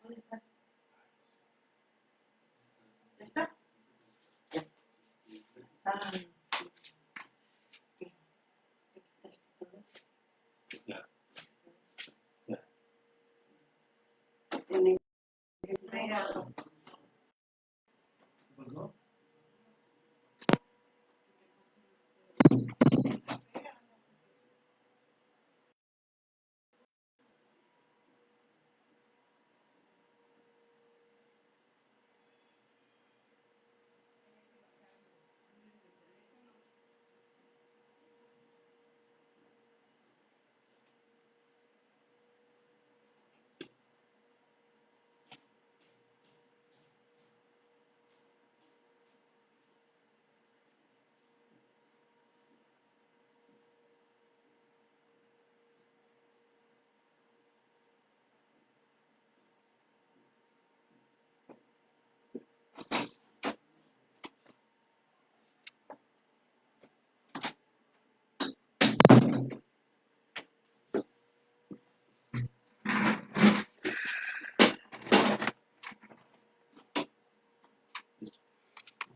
¿Dónde está? ¿Está? Ya. Ah, sí. ¿Qué? ¿Qué tal? Ya. Ya. Tiene que pegar. Pues no.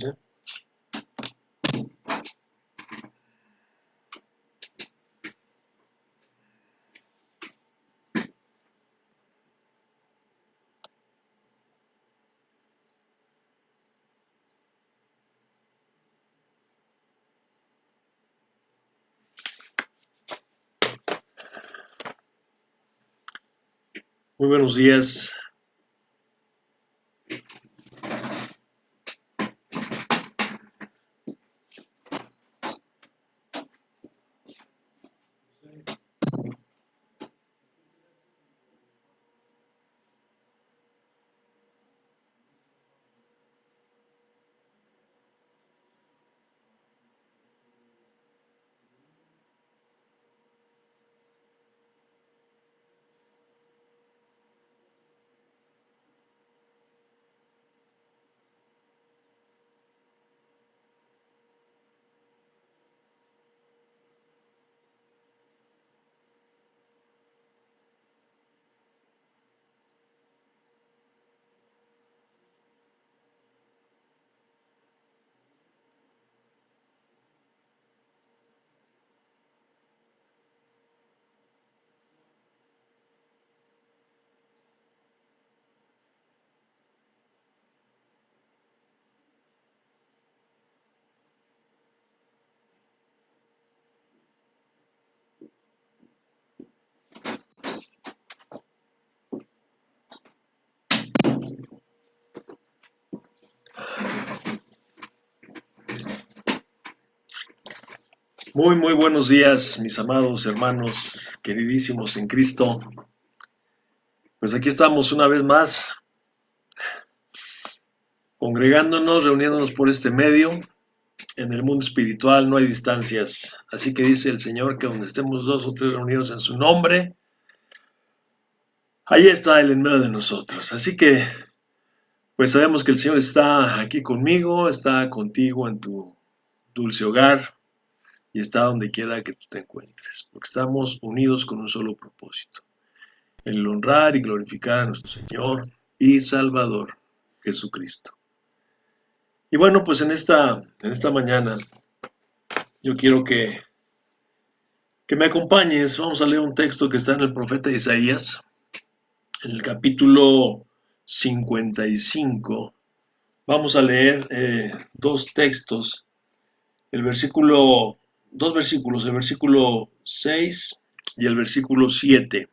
¿Ya? Muy buenos días. Muy buenos días, mis amados hermanos, queridísimos en Cristo. Pues aquí estamos una vez más, congregándonos, reuniéndonos por este medio. En el mundo espiritual no hay distancias. Así que dice el Señor que donde estemos dos o tres reunidos en su nombre, ahí está Él en medio de nosotros. Así que, pues sabemos que el Señor está aquí conmigo, está contigo en tu dulce hogar y está donde quiera que tú te encuentres, porque estamos unidos con un solo propósito: el honrar y glorificar a nuestro Señor y Salvador, Jesucristo. Y bueno, pues en esta mañana yo quiero que me acompañes. Vamos a leer un texto que está en el profeta Isaías, en el capítulo 55. Vamos a leer dos textos, dos versículos, el versículo 6 y el versículo 7.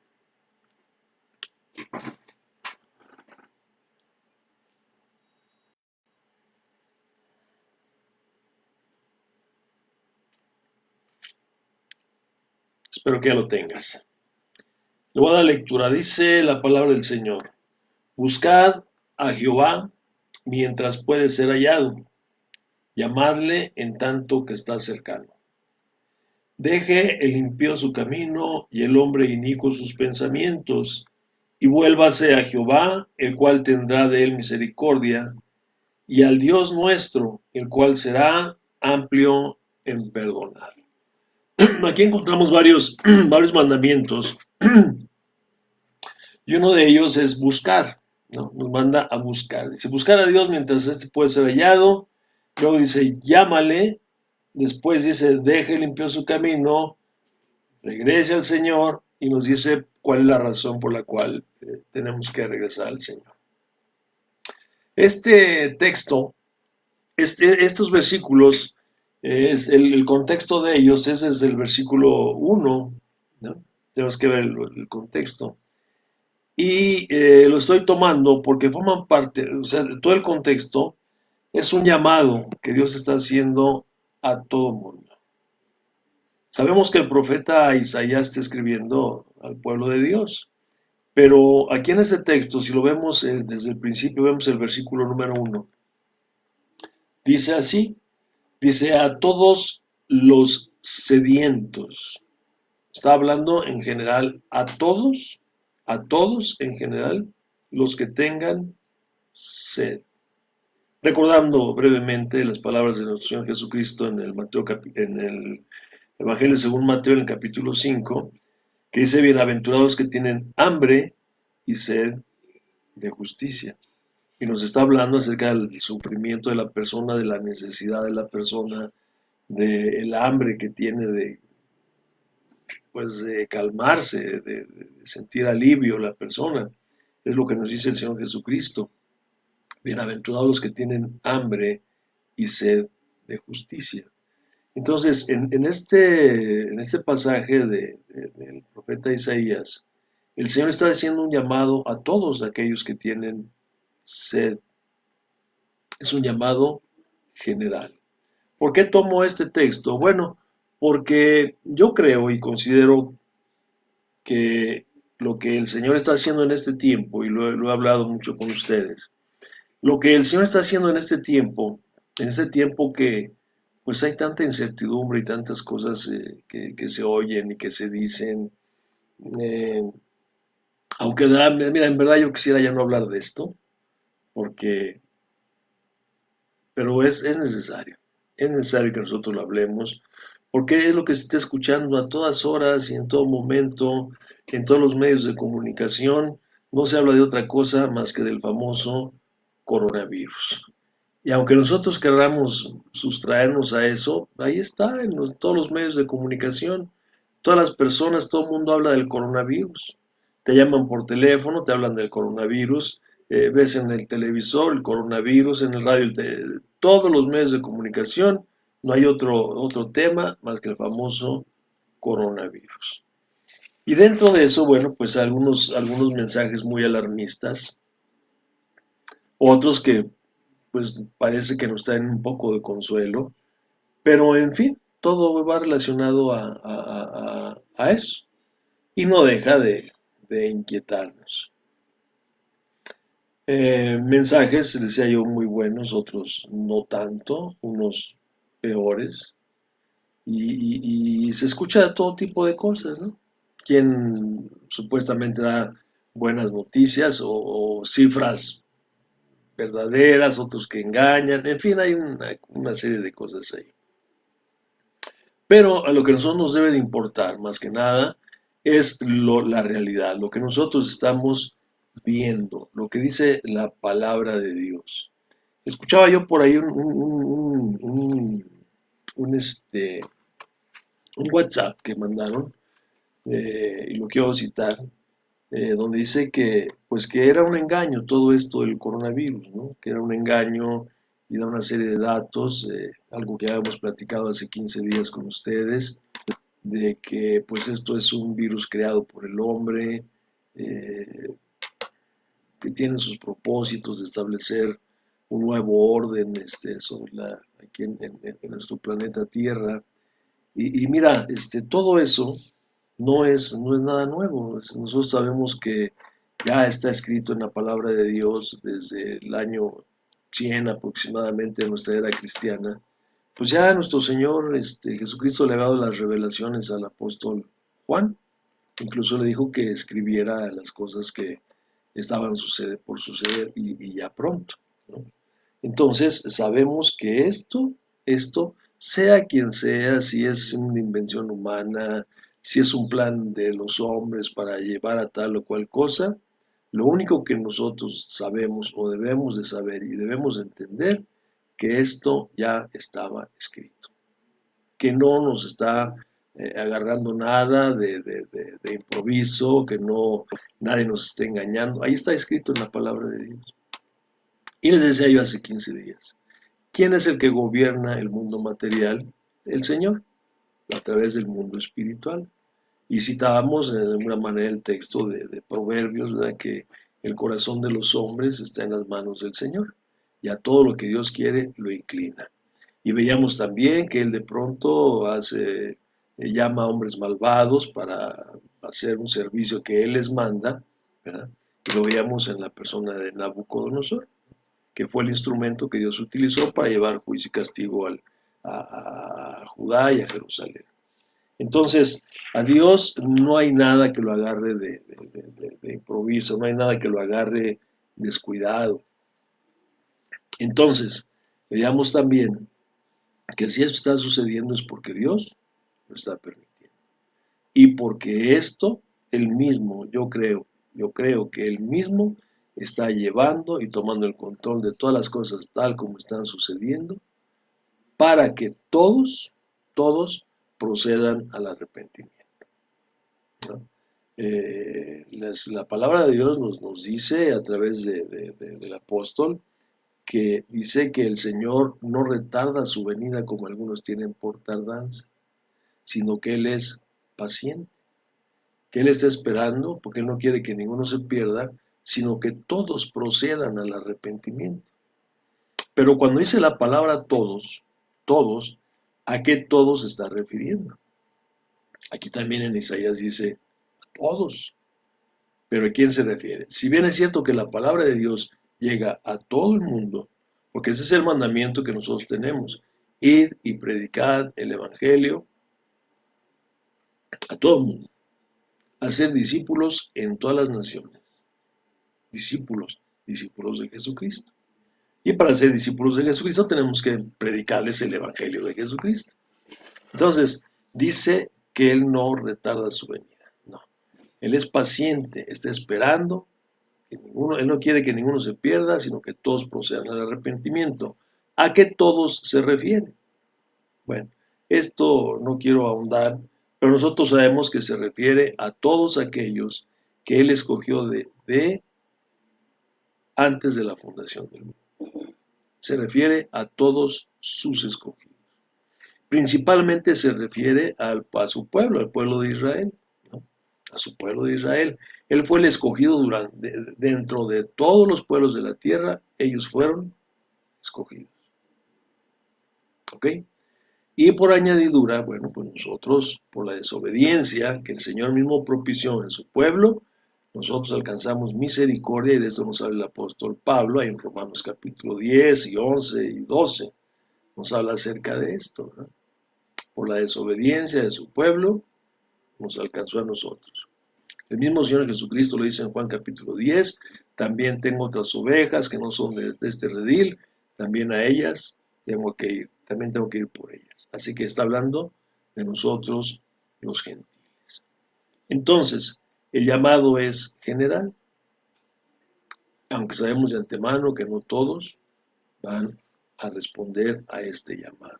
Espero que ya lo tengas. Le voy a dar lectura. Dice la palabra del Señor: Buscad a Jehová mientras puede ser hallado, llamadle en tanto que está cercano. Deje el impío su camino y el hombre inicuo sus pensamientos, y vuélvase a Jehová, el cual tendrá de él misericordia, y al Dios nuestro, el cual será amplio en perdonar. Aquí encontramos varios mandamientos, y uno de ellos es buscar. ¿no? Nos manda a buscar. Dice, buscar a Dios mientras este puede ser hallado. Luego dice, llámale. Después dice, deje limpio su camino, regrese al Señor y nos dice cuál es la razón por la cual tenemos que regresar al Señor. Este texto, estos versículos, el contexto de ellos es desde el versículo 1, ¿no? Tenemos que ver el contexto. Y lo estoy tomando porque forman parte, o sea, todo el contexto es un llamado que Dios está haciendo a todo mundo. Sabemos que el profeta Isaías está escribiendo al pueblo de Dios, pero aquí en este texto, si lo vemos desde el principio, vemos el versículo número 1. Dice así, dice a todos los sedientos. Está hablando en general a todos en general, los que tengan sed. Recordando brevemente las palabras de nuestro Señor Jesucristo en en el Evangelio según Mateo en el capítulo 5, que dice, bienaventurados los que tienen hambre y sed de justicia. Y nos está hablando acerca del sufrimiento de la persona, de la necesidad de la persona, del hambre que tiene de calmarse, de sentir alivio la persona. Es lo que nos dice el Señor Jesucristo. Bienaventurados los que tienen hambre y sed de justicia. Entonces, en este pasaje del profeta Isaías, el Señor está haciendo un llamado a todos aquellos que tienen sed. Es un llamado general. ¿Por qué tomo este texto? Bueno, porque yo creo y considero que lo que el Señor está haciendo en este tiempo, y lo he hablado mucho con ustedes, lo que el Señor está haciendo en este tiempo que pues hay tanta incertidumbre y tantas cosas que se oyen y que se dicen, eh, mira, en verdad yo quisiera ya no hablar de esto, porque, pero es necesario que nosotros lo hablemos, porque es lo que se está escuchando a todas horas y en todo momento, en todos los medios de comunicación, no se habla de otra cosa más que del famoso coronavirus. Y aunque nosotros queramos sustraernos a eso, ahí está, todos los medios de comunicación, todas las personas, todo el mundo habla del coronavirus. Te llaman por teléfono, te hablan del coronavirus, ves en el televisor el coronavirus, en el radio, todos los medios de comunicación, no hay otro tema más que el famoso coronavirus. Y dentro de eso, bueno, pues algunos mensajes muy alarmistas, otros que pues parece que nos traen un poco de consuelo, pero en fin, todo va relacionado a eso y no deja de inquietarnos. Mensajes, decía yo, muy buenos, otros no tanto, unos peores, y se escucha de todo tipo de cosas, ¿no? Quien supuestamente da buenas noticias o cifras verdaderas, otros que engañan, en fin, hay una serie de cosas ahí. Pero a lo que a nosotros nos debe de importar, más que nada, es la realidad, lo que nosotros estamos viendo, lo que dice la palabra de Dios. Escuchaba yo por ahí un WhatsApp que mandaron, y lo quiero citar, donde dice que, pues que era un engaño todo esto del coronavirus, ¿no? Que era un engaño y da una serie de datos, algo que habíamos platicado hace 15 días con ustedes, de que pues esto es un virus creado por el hombre, eh, que tiene sus propósitos de establecer un nuevo orden aquí en nuestro planeta Tierra. Y mira, todo eso no es nada nuevo. Nosotros sabemos que ya está escrito en la palabra de Dios desde el año 100 aproximadamente de nuestra era cristiana. Pues ya nuestro Señor Jesucristo le ha dado las revelaciones al apóstol Juan. Incluso le dijo que escribiera las cosas que estaban por suceder y ya pronto, ¿no? Entonces sabemos que esto, sea quien sea, si es una invención humana, si es un plan de los hombres para llevar a tal o cual cosa, Lo único que nosotros sabemos o debemos de saber y debemos de entender, que esto ya estaba escrito, que no nos está agarrando nada de improviso, que no nadie nos esté engañando. Ahí está escrito en la palabra de Dios. Y les decía yo hace 15 días, ¿quién es el que gobierna el mundo material? El Señor, a través del mundo espiritual. Y citábamos de alguna manera el texto de Proverbios, ¿verdad? Que el corazón de los hombres está en las manos del Señor, y a todo lo que Dios quiere lo inclina. Y veíamos también que Él de pronto llama a hombres malvados para hacer un servicio que Él les manda, ¿verdad? Y lo veíamos en la persona de Nabucodonosor, que fue el instrumento que Dios utilizó para llevar juicio y castigo a Judá y a Jerusalén. Entonces, a Dios no hay nada que lo agarre de improviso, no hay nada que lo agarre descuidado. Entonces, veamos también que si esto está sucediendo es porque Dios lo está permitiendo. Y porque esto, Él mismo, yo creo que Él mismo está llevando y tomando el control de todas las cosas tal como están sucediendo, para que todos procedan al arrepentimiento, ¿no? La palabra de Dios nos dice a través del apóstol, que dice que el Señor no retarda su venida como algunos tienen por tardanza, sino que Él es paciente, que Él está esperando porque Él no quiere que ninguno se pierda, sino que todos procedan al arrepentimiento. Pero cuando dice la palabra todos, ¿a qué todos se está refiriendo? Aquí también en Isaías dice todos. ¿Pero a quién se refiere? Si bien es cierto que la palabra de Dios llega a todo el mundo, porque ese es el mandamiento que nosotros tenemos, id y predicad el Evangelio a todo el mundo, hacer discípulos en todas las naciones, discípulos de Jesucristo. Y para ser discípulos de Jesucristo tenemos que predicarles el Evangelio de Jesucristo. Entonces, dice que Él no retarda su venida, no. Él es paciente, está esperando que Él no quiere que ninguno se pierda, sino que todos procedan al arrepentimiento. ¿A qué todos se refiere? Bueno, esto no quiero ahondar, pero nosotros sabemos que se refiere a todos aquellos que Él escogió de antes de la fundación del mundo. Se refiere a todos sus escogidos. Principalmente se refiere a su pueblo, al pueblo de Israel, ¿no? A su pueblo de Israel. Él fue el escogido dentro de todos los pueblos de la tierra, ellos fueron escogidos. ¿Ok? Y por añadidura, bueno, pues nosotros, por la desobediencia que el Señor mismo propició en su pueblo, nosotros alcanzamos misericordia, y de esto nos habla el apóstol Pablo, en Romanos capítulo 10 y 11 y 12, nos habla acerca de esto, ¿no? Por la desobediencia de su pueblo, nos alcanzó a nosotros. El mismo Señor Jesucristo lo dice en Juan capítulo 10, también tengo otras ovejas que no son de este redil, también a ellas tengo que ir, también tengo que ir por ellas. Así que está hablando de nosotros los gentiles. Entonces, el llamado es general, aunque sabemos de antemano que no todos van a responder a este llamado.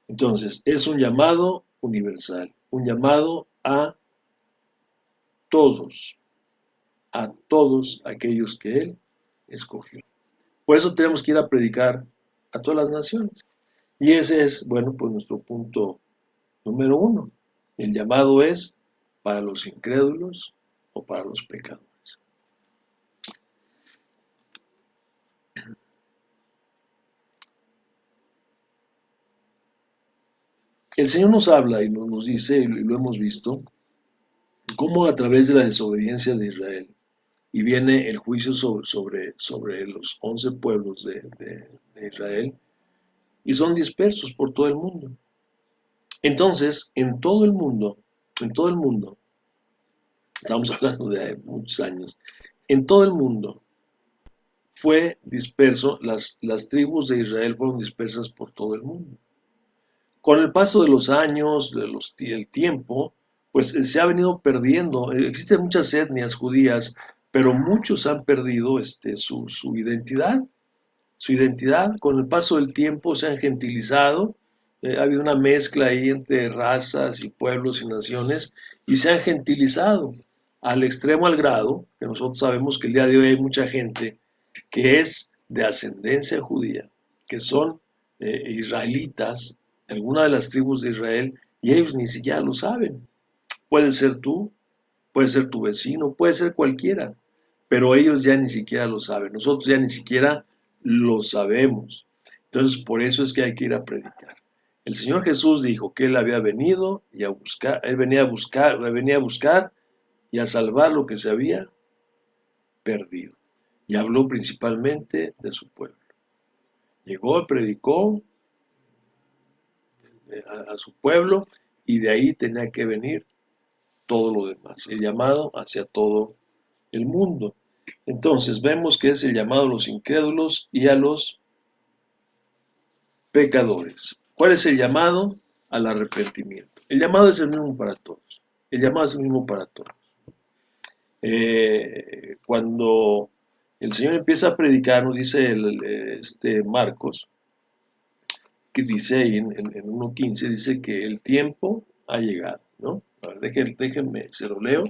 Entonces, es un llamado universal, un llamado a todos aquellos que Él escogió. Por eso tenemos que ir a predicar a todas las naciones. Y ese es, bueno, pues nuestro punto número 1. El llamado es para los incrédulos o para los pecadores. El Señor nos habla y nos dice, y lo hemos visto, cómo a través de la desobediencia de Israel, y viene el juicio sobre los 11 pueblos de Israel, y son dispersos por todo el mundo. Entonces, en todo el mundo, estamos hablando de muchos años, en todo el mundo fue disperso, las tribus de Israel fueron dispersas por todo el mundo. Con el paso de los años, del tiempo, pues se ha venido perdiendo. Existen muchas etnias judías pero muchos han perdido su identidad. Su identidad, con el paso del tiempo, se han gentilizado. Ha habido una mezcla ahí entre razas y pueblos y naciones, y se han gentilizado al extremo, al grado que nosotros sabemos que el día de hoy hay mucha gente que es de ascendencia judía, que son israelitas, alguna de las tribus de Israel, y ellos ni siquiera lo saben. Puede ser tú, puede ser tu vecino, puede ser cualquiera, pero ellos ya ni siquiera lo saben, nosotros ya ni siquiera lo sabemos. Entonces, por eso es que hay que ir a predicar. El Señor Jesús dijo que Él había venido y a buscar, Él venía a buscar y a salvar lo que se había perdido. Y habló principalmente de su pueblo. Llegó, predicó a su pueblo, y de ahí tenía que venir todo lo demás, el llamado hacia todo el mundo. Entonces vemos que es el llamado a los incrédulos y a los pecadores. ¿Cuál es el llamado? Al arrepentimiento. El llamado es el mismo para todos. El llamado es el mismo para todos. Cuando el Señor empieza a predicar, nos dice Marcos, que dice ahí en 1.15, dice que el tiempo ha llegado, ¿no? A ver, déjenme, se lo leo.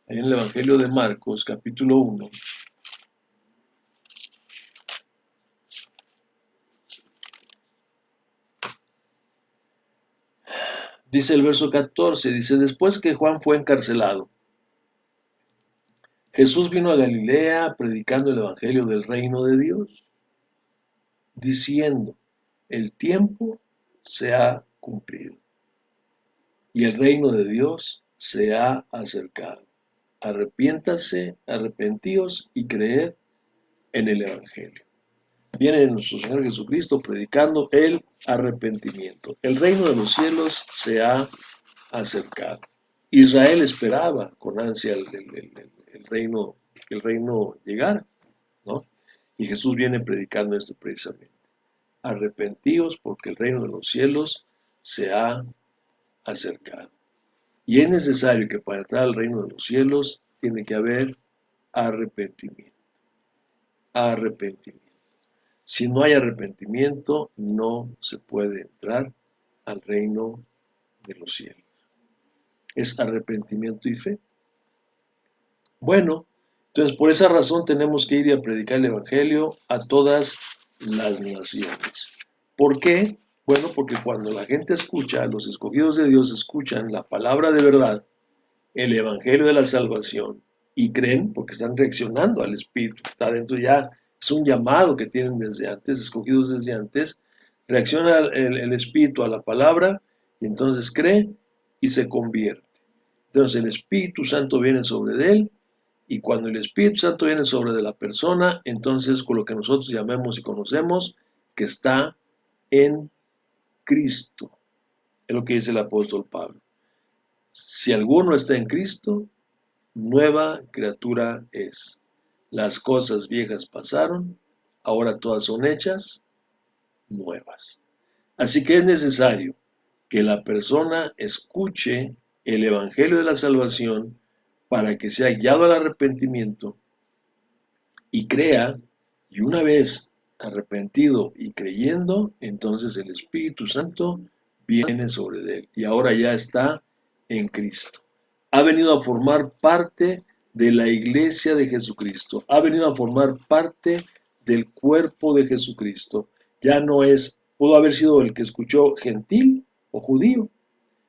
Ahí en el Evangelio de Marcos, capítulo 1. Dice el verso 14, dice, después que Juan fue encarcelado, Jesús vino a Galilea predicando el Evangelio del reino de Dios, diciendo, el tiempo se ha cumplido y el reino de Dios se ha acercado. Arrepentíos y creed en el Evangelio. Viene nuestro Señor Jesucristo predicando el arrepentimiento. El reino de los cielos se ha acercado. Israel esperaba con ansia el reino, que el reino llegara, ¿no? Y Jesús viene predicando esto precisamente. Arrepentíos porque el reino de los cielos se ha acercado. Y es necesario que para entrar al reino de los cielos tiene que haber arrepentimiento. Arrepentimiento. Si no hay arrepentimiento, no se puede entrar al reino de los cielos. Es arrepentimiento y fe. Bueno, entonces por esa razón tenemos que ir y a predicar el Evangelio a todas las naciones. ¿Por qué? Bueno, porque cuando la gente escucha, los escogidos de Dios escuchan la palabra de verdad, el Evangelio de la salvación, y creen, porque están reaccionando al Espíritu que está dentro ya, es un llamado que tienen desde antes, escogidos desde antes, reacciona el Espíritu a la palabra, y entonces cree y se convierte. Entonces el Espíritu Santo viene sobre él, y cuando el Espíritu Santo viene sobre de la persona, entonces con lo que nosotros llamemos y conocemos, que está en Cristo. Es lo que dice el apóstol Pablo. Si alguno está en Cristo, nueva criatura es. Las cosas viejas pasaron, ahora todas son hechas nuevas. Así que es necesario que la persona escuche el Evangelio de la salvación para que sea guiado al arrepentimiento y crea, y una vez arrepentido y creyendo, entonces el Espíritu Santo viene sobre él y ahora ya está en Cristo. Ha venido a formar parte de la iglesia de Jesucristo, ha venido a formar parte del cuerpo de Jesucristo. Ya no es, pudo haber sido el que escuchó gentil o judío,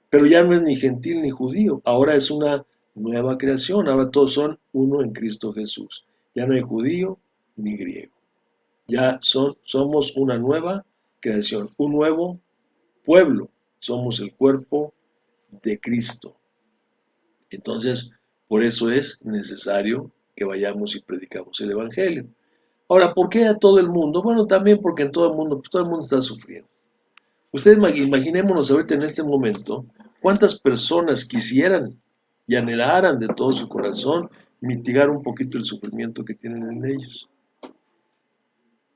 pero ya no es ni gentil ni judío, ahora es una nueva creación, ahora todos son uno en Cristo Jesús. Ya no hay judío ni griego, ya somos una nueva creación, un nuevo pueblo, somos el cuerpo de Cristo. Entonces, por eso es necesario que vayamos y predicamos el Evangelio. Ahora, ¿por qué a todo el mundo? Bueno, también porque en todo el mundo, pues todo el mundo está sufriendo. Ustedes imaginémonos ahorita en este momento cuántas personas quisieran y anhelaran de todo su corazón mitigar un poquito el sufrimiento que tienen en ellos.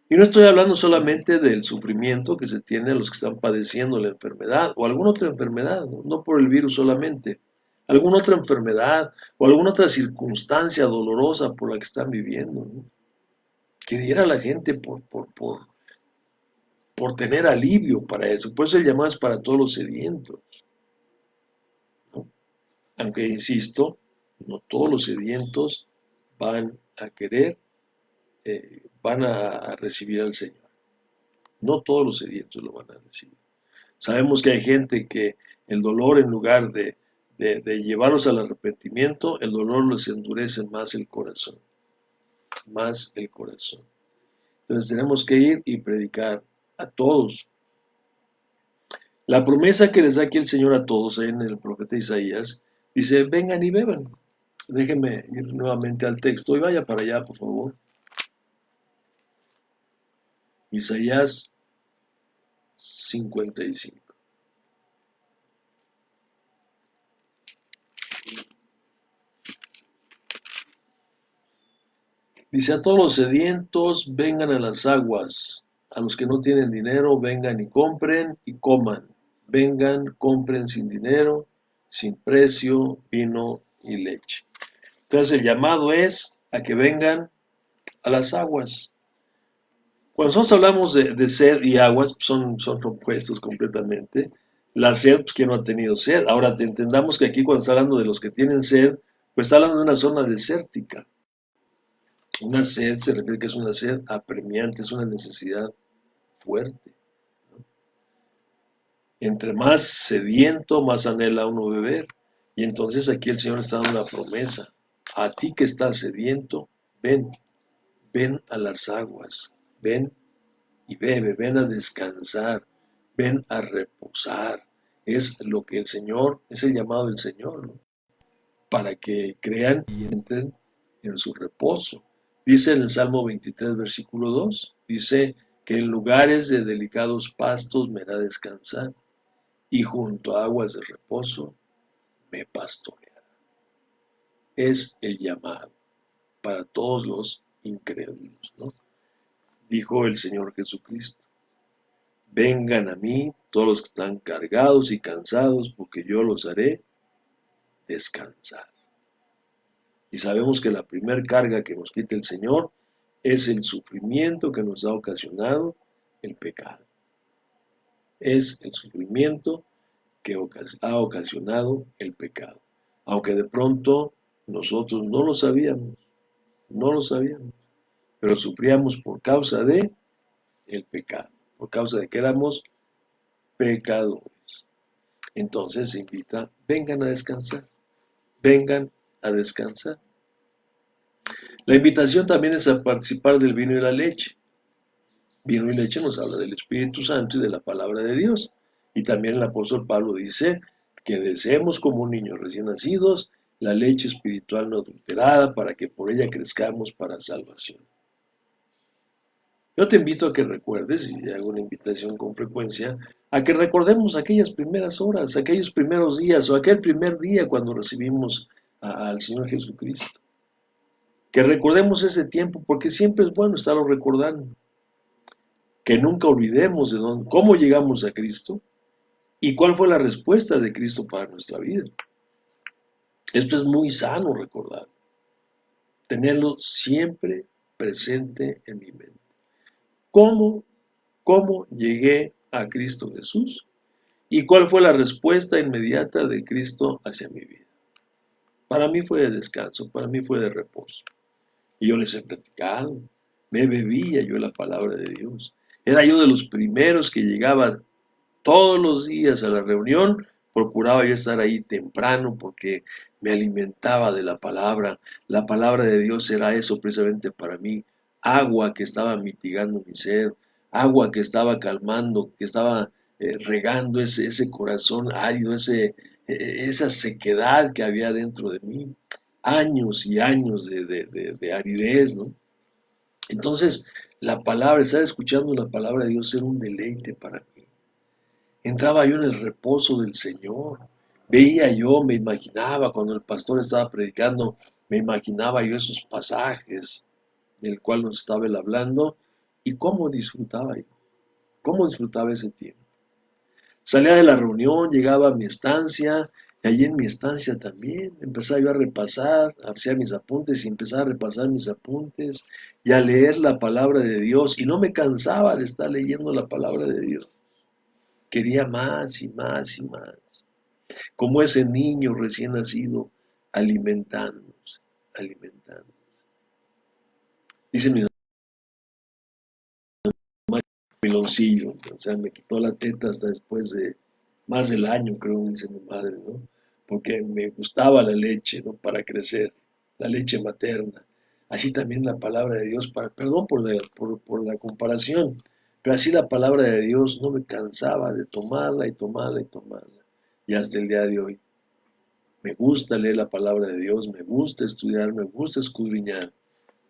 Y no estoy hablando solamente del sufrimiento que se tiene a los que están padeciendo la enfermedad o alguna otra enfermedad, no por el virus solamente, alguna otra enfermedad o alguna otra circunstancia dolorosa por la que están viviendo, ¿no? Que diera a la gente por tener alivio para eso. Por eso el llamado es para todos los sedientos, ¿no? Aunque, insisto, no todos los sedientos van a querer, van a recibir al Señor. No todos los sedientos lo van a recibir. Sabemos que hay gente que el dolor, en lugar de llevarlos al arrepentimiento, el dolor les endurece más el corazón. Más el corazón. Entonces tenemos que ir y predicar a todos. La promesa que les da aquí el Señor a todos en el profeta Isaías, dice, vengan y beban. Déjenme ir nuevamente al texto y vaya para allá, por favor. Isaías 55. Dice, a todos los sedientos, vengan a las aguas. A los que no tienen dinero, vengan y compren y coman. Vengan, compren sin dinero, sin precio, vino y leche. Entonces el llamado es a que vengan a las aguas. Cuando nosotros hablamos de sed y aguas, son opuestos completamente. La sed, pues, ¿quién no ha tenido sed? Ahora entendamos que aquí cuando está hablando de los que tienen sed, pues está hablando de una zona desértica. Una sed se refiere que es una sed apremiante, es una necesidad fuerte. Entre más sediento, más anhela uno beber. Y entonces aquí el Señor está dando una promesa. A ti que estás sediento, ven, ven a las aguas, ven y bebe, ven a descansar, ven a reposar. Es lo que el Señor, es el llamado del Señor, ¿no? Para que crean y entren en su reposo. Dice en el Salmo 23, versículo 2, dice que en lugares de delicados pastos me hará descansar y junto a aguas de reposo me pastoreará. Es el llamado para todos los incrédulos, ¿no? Dijo el Señor Jesucristo. Vengan a mí todos los que están cargados y cansados, porque yo los haré descansar. Y sabemos que la primer carga que nos quita el Señor es el sufrimiento que nos ha ocasionado el pecado. Es el sufrimiento que ha ocasionado el pecado. Aunque de pronto nosotros no lo sabíamos, pero sufríamos por causa de el pecado, por causa de que éramos pecadores. Entonces se invita, vengan a descansar, vengan a descansar. La invitación también es a participar del vino y la leche. Vino y leche nos habla del Espíritu Santo y de la palabra de Dios. Y también el apóstol Pablo dice que deseemos como niños recién nacidos la leche espiritual no adulterada para que por ella crezcamos para salvación. Yo te invito a que recuerdes, y hago una invitación con frecuencia, a que recordemos aquellas primeras horas, aquellos primeros días o aquel primer día cuando recibimos al Señor Jesucristo. Que recordemos ese tiempo porque siempre es bueno estarlo recordando. Que nunca olvidemos cómo llegamos a Cristo y cuál fue la respuesta de Cristo para nuestra vida. Esto es muy sano recordar, tenerlo siempre presente en mi mente. ¿Cómo llegué a Cristo Jesús? ¿Y cuál fue la respuesta inmediata de Cristo hacia mi vida? Para mí fue de descanso, para mí fue de reposo. Y yo les he platicado, me bebía yo la palabra de Dios. Era yo de los primeros que llegaba todos los días a la reunión, procuraba yo estar ahí temprano porque me alimentaba de la palabra. La palabra de Dios era eso precisamente para mí, agua que estaba mitigando mi sed, agua que estaba calmando, que estaba regando ese corazón árido, esa sequedad que había dentro de mí, años y años de aridez, ¿no? Entonces, la palabra, estar escuchando la palabra de Dios era un deleite para mí. Entraba yo en el reposo del Señor. Veía yo, me imaginaba, cuando el pastor estaba predicando, me imaginaba yo esos pasajes del cual nos estaba él hablando y cómo disfrutaba ese tiempo. Salía de la reunión, llegaba a mi estancia Y allí en mi estancia también empezaba yo a repasar, hacía mis apuntes y empezaba a repasar mis apuntes y a leer la palabra de Dios. Y no me cansaba de estar leyendo la palabra de Dios. Quería más y más y más. Como ese niño recién nacido, alimentándose, alimentándose. Dice mi mamá, piloncillo, o sea, me quitó la teta hasta después de más del año, creo, dice mi madre, ¿no? Porque me gustaba la leche, ¿no? Para crecer, la leche materna. Así también la palabra de Dios, perdón por la comparación, pero así la palabra de Dios no me cansaba de tomarla y tomarla y tomarla. Y hasta el día de hoy. Me gusta leer la palabra de Dios, me gusta estudiar, me gusta escudriñar,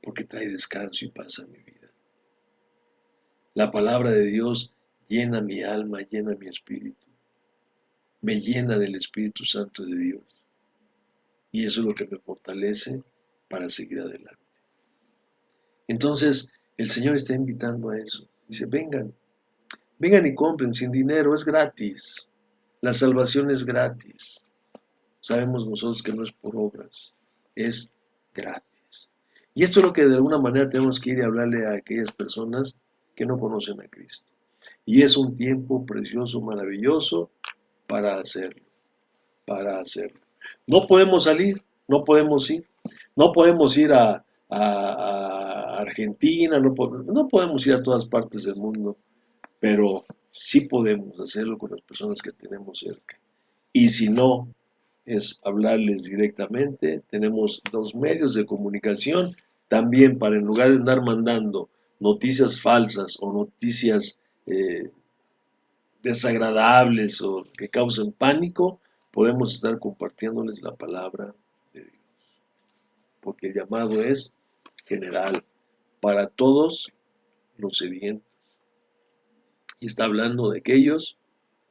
porque trae descanso y paz a mi vida. La palabra de Dios llena mi alma, llena mi espíritu, me llena del Espíritu Santo de Dios. Y eso es lo que me fortalece para seguir adelante. Entonces, el Señor está invitando a eso. Dice, vengan, vengan y compren sin dinero, es gratis. La salvación es gratis. Sabemos nosotros que no es por obras, es gratis. Y esto es lo que de alguna manera tenemos que ir y hablarle a aquellas personas que no conocen a Cristo. Y es un tiempo precioso, maravilloso para hacerlo, para hacerlo. No podemos salir, no podemos ir, no podemos ir a Argentina, no podemos ir a todas partes del mundo, pero sí podemos hacerlo con las personas que tenemos cerca. Y si no, es hablarles directamente. Tenemos dos medios de comunicación también para en lugar de andar mandando noticias falsas o noticias eh, desagradables o que causen pánico, podemos estar compartiéndoles la palabra de Dios. Porque el llamado es general para todos los sedientos. Y está hablando de aquellos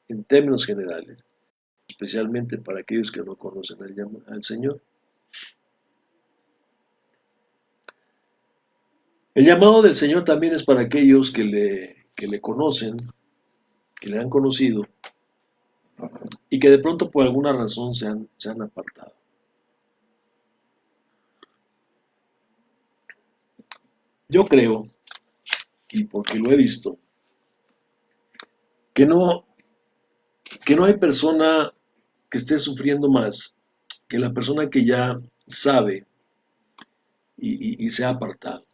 en términos generales, especialmente para aquellos que no conocen al Señor. El llamado del Señor también es para aquellos que le conocen, que le han conocido y que de pronto por alguna razón se han apartado. Yo creo, y porque lo he visto, que no, que no hay persona que esté sufriendo más que la persona que ya sabe y se ha apartado.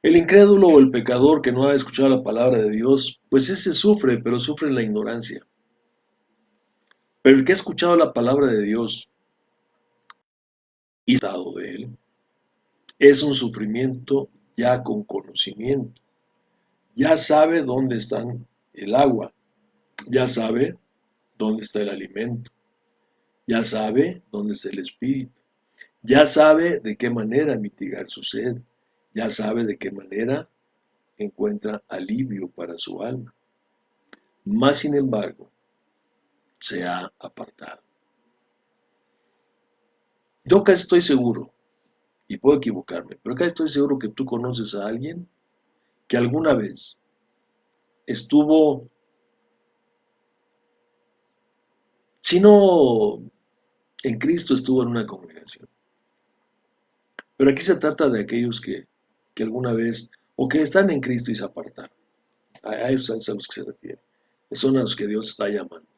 El incrédulo o el pecador que no ha escuchado la palabra de Dios, pues ese sufre, pero sufre en la ignorancia. Pero el que ha escuchado la palabra de Dios y ha estado de él, es un sufrimiento ya con conocimiento. Ya sabe dónde está el agua, ya sabe dónde está el alimento, ya sabe dónde está el espíritu, ya sabe de qué manera mitigar su sed, ya sabe de qué manera encuentra alivio para su alma. Más sin embargo, se ha apartado. Yo casi estoy seguro, y puedo equivocarme, pero casi estoy seguro que tú conoces a alguien que alguna vez estuvo, si no en Cristo, estuvo en una congregación. Pero aquí se trata de aquellos que alguna vez, o que están en Cristo y se apartaron. A esos es a los que se refiere. Son a los que Dios está llamando.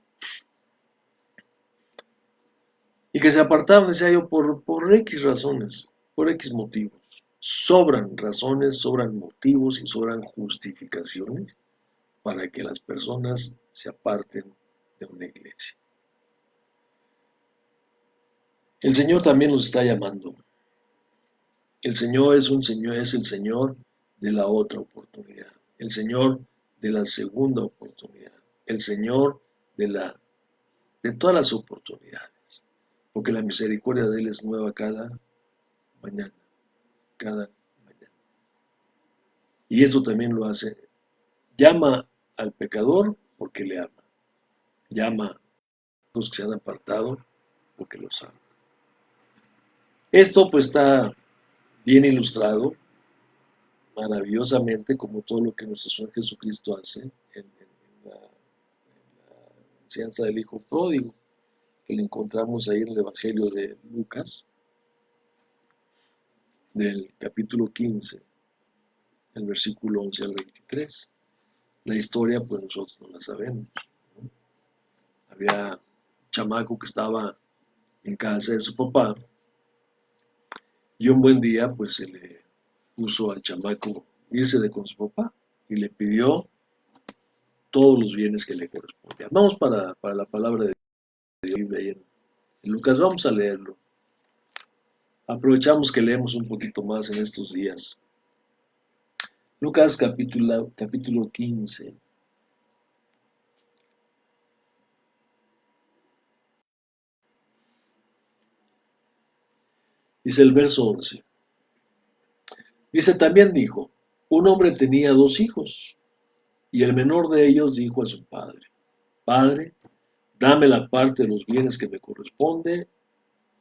Y que se apartaron, decía yo, por X razones, por X motivos. Sobran razones, sobran motivos y sobran justificaciones para que las personas se aparten de una iglesia. El Señor también nos está llamando. El Señor es el Señor de la otra oportunidad, el Señor de la segunda oportunidad, el Señor de todas las oportunidades, porque la misericordia de Él es nueva mañana, cada mañana. Y esto también lo hace. Llama al pecador porque le ama. Llama a los que se han apartado porque los ama. Esto pues está bien ilustrado maravillosamente como todo lo que nuestro Señor Jesucristo hace en la enseñanza del hijo pródigo, que le encontramos ahí en el Evangelio de Lucas, del capítulo 15, el versículo 11 al 23. La historia, pues nosotros no la sabemos, ¿no? Había un chamaco que estaba en casa de su papá y un buen día, pues se le puso al chamaco irse de con su papá y le pidió todos los bienes que le correspondían. Vamos para la palabra de Dios ahí en Lucas, vamos a leerlo. Aprovechamos que leemos un poquito más en estos días. Lucas capítulo 15. Dice el verso 11. Dice, también dijo, un hombre tenía dos hijos, y el menor de ellos dijo a su padre, Padre, dame la parte de los bienes que me corresponde,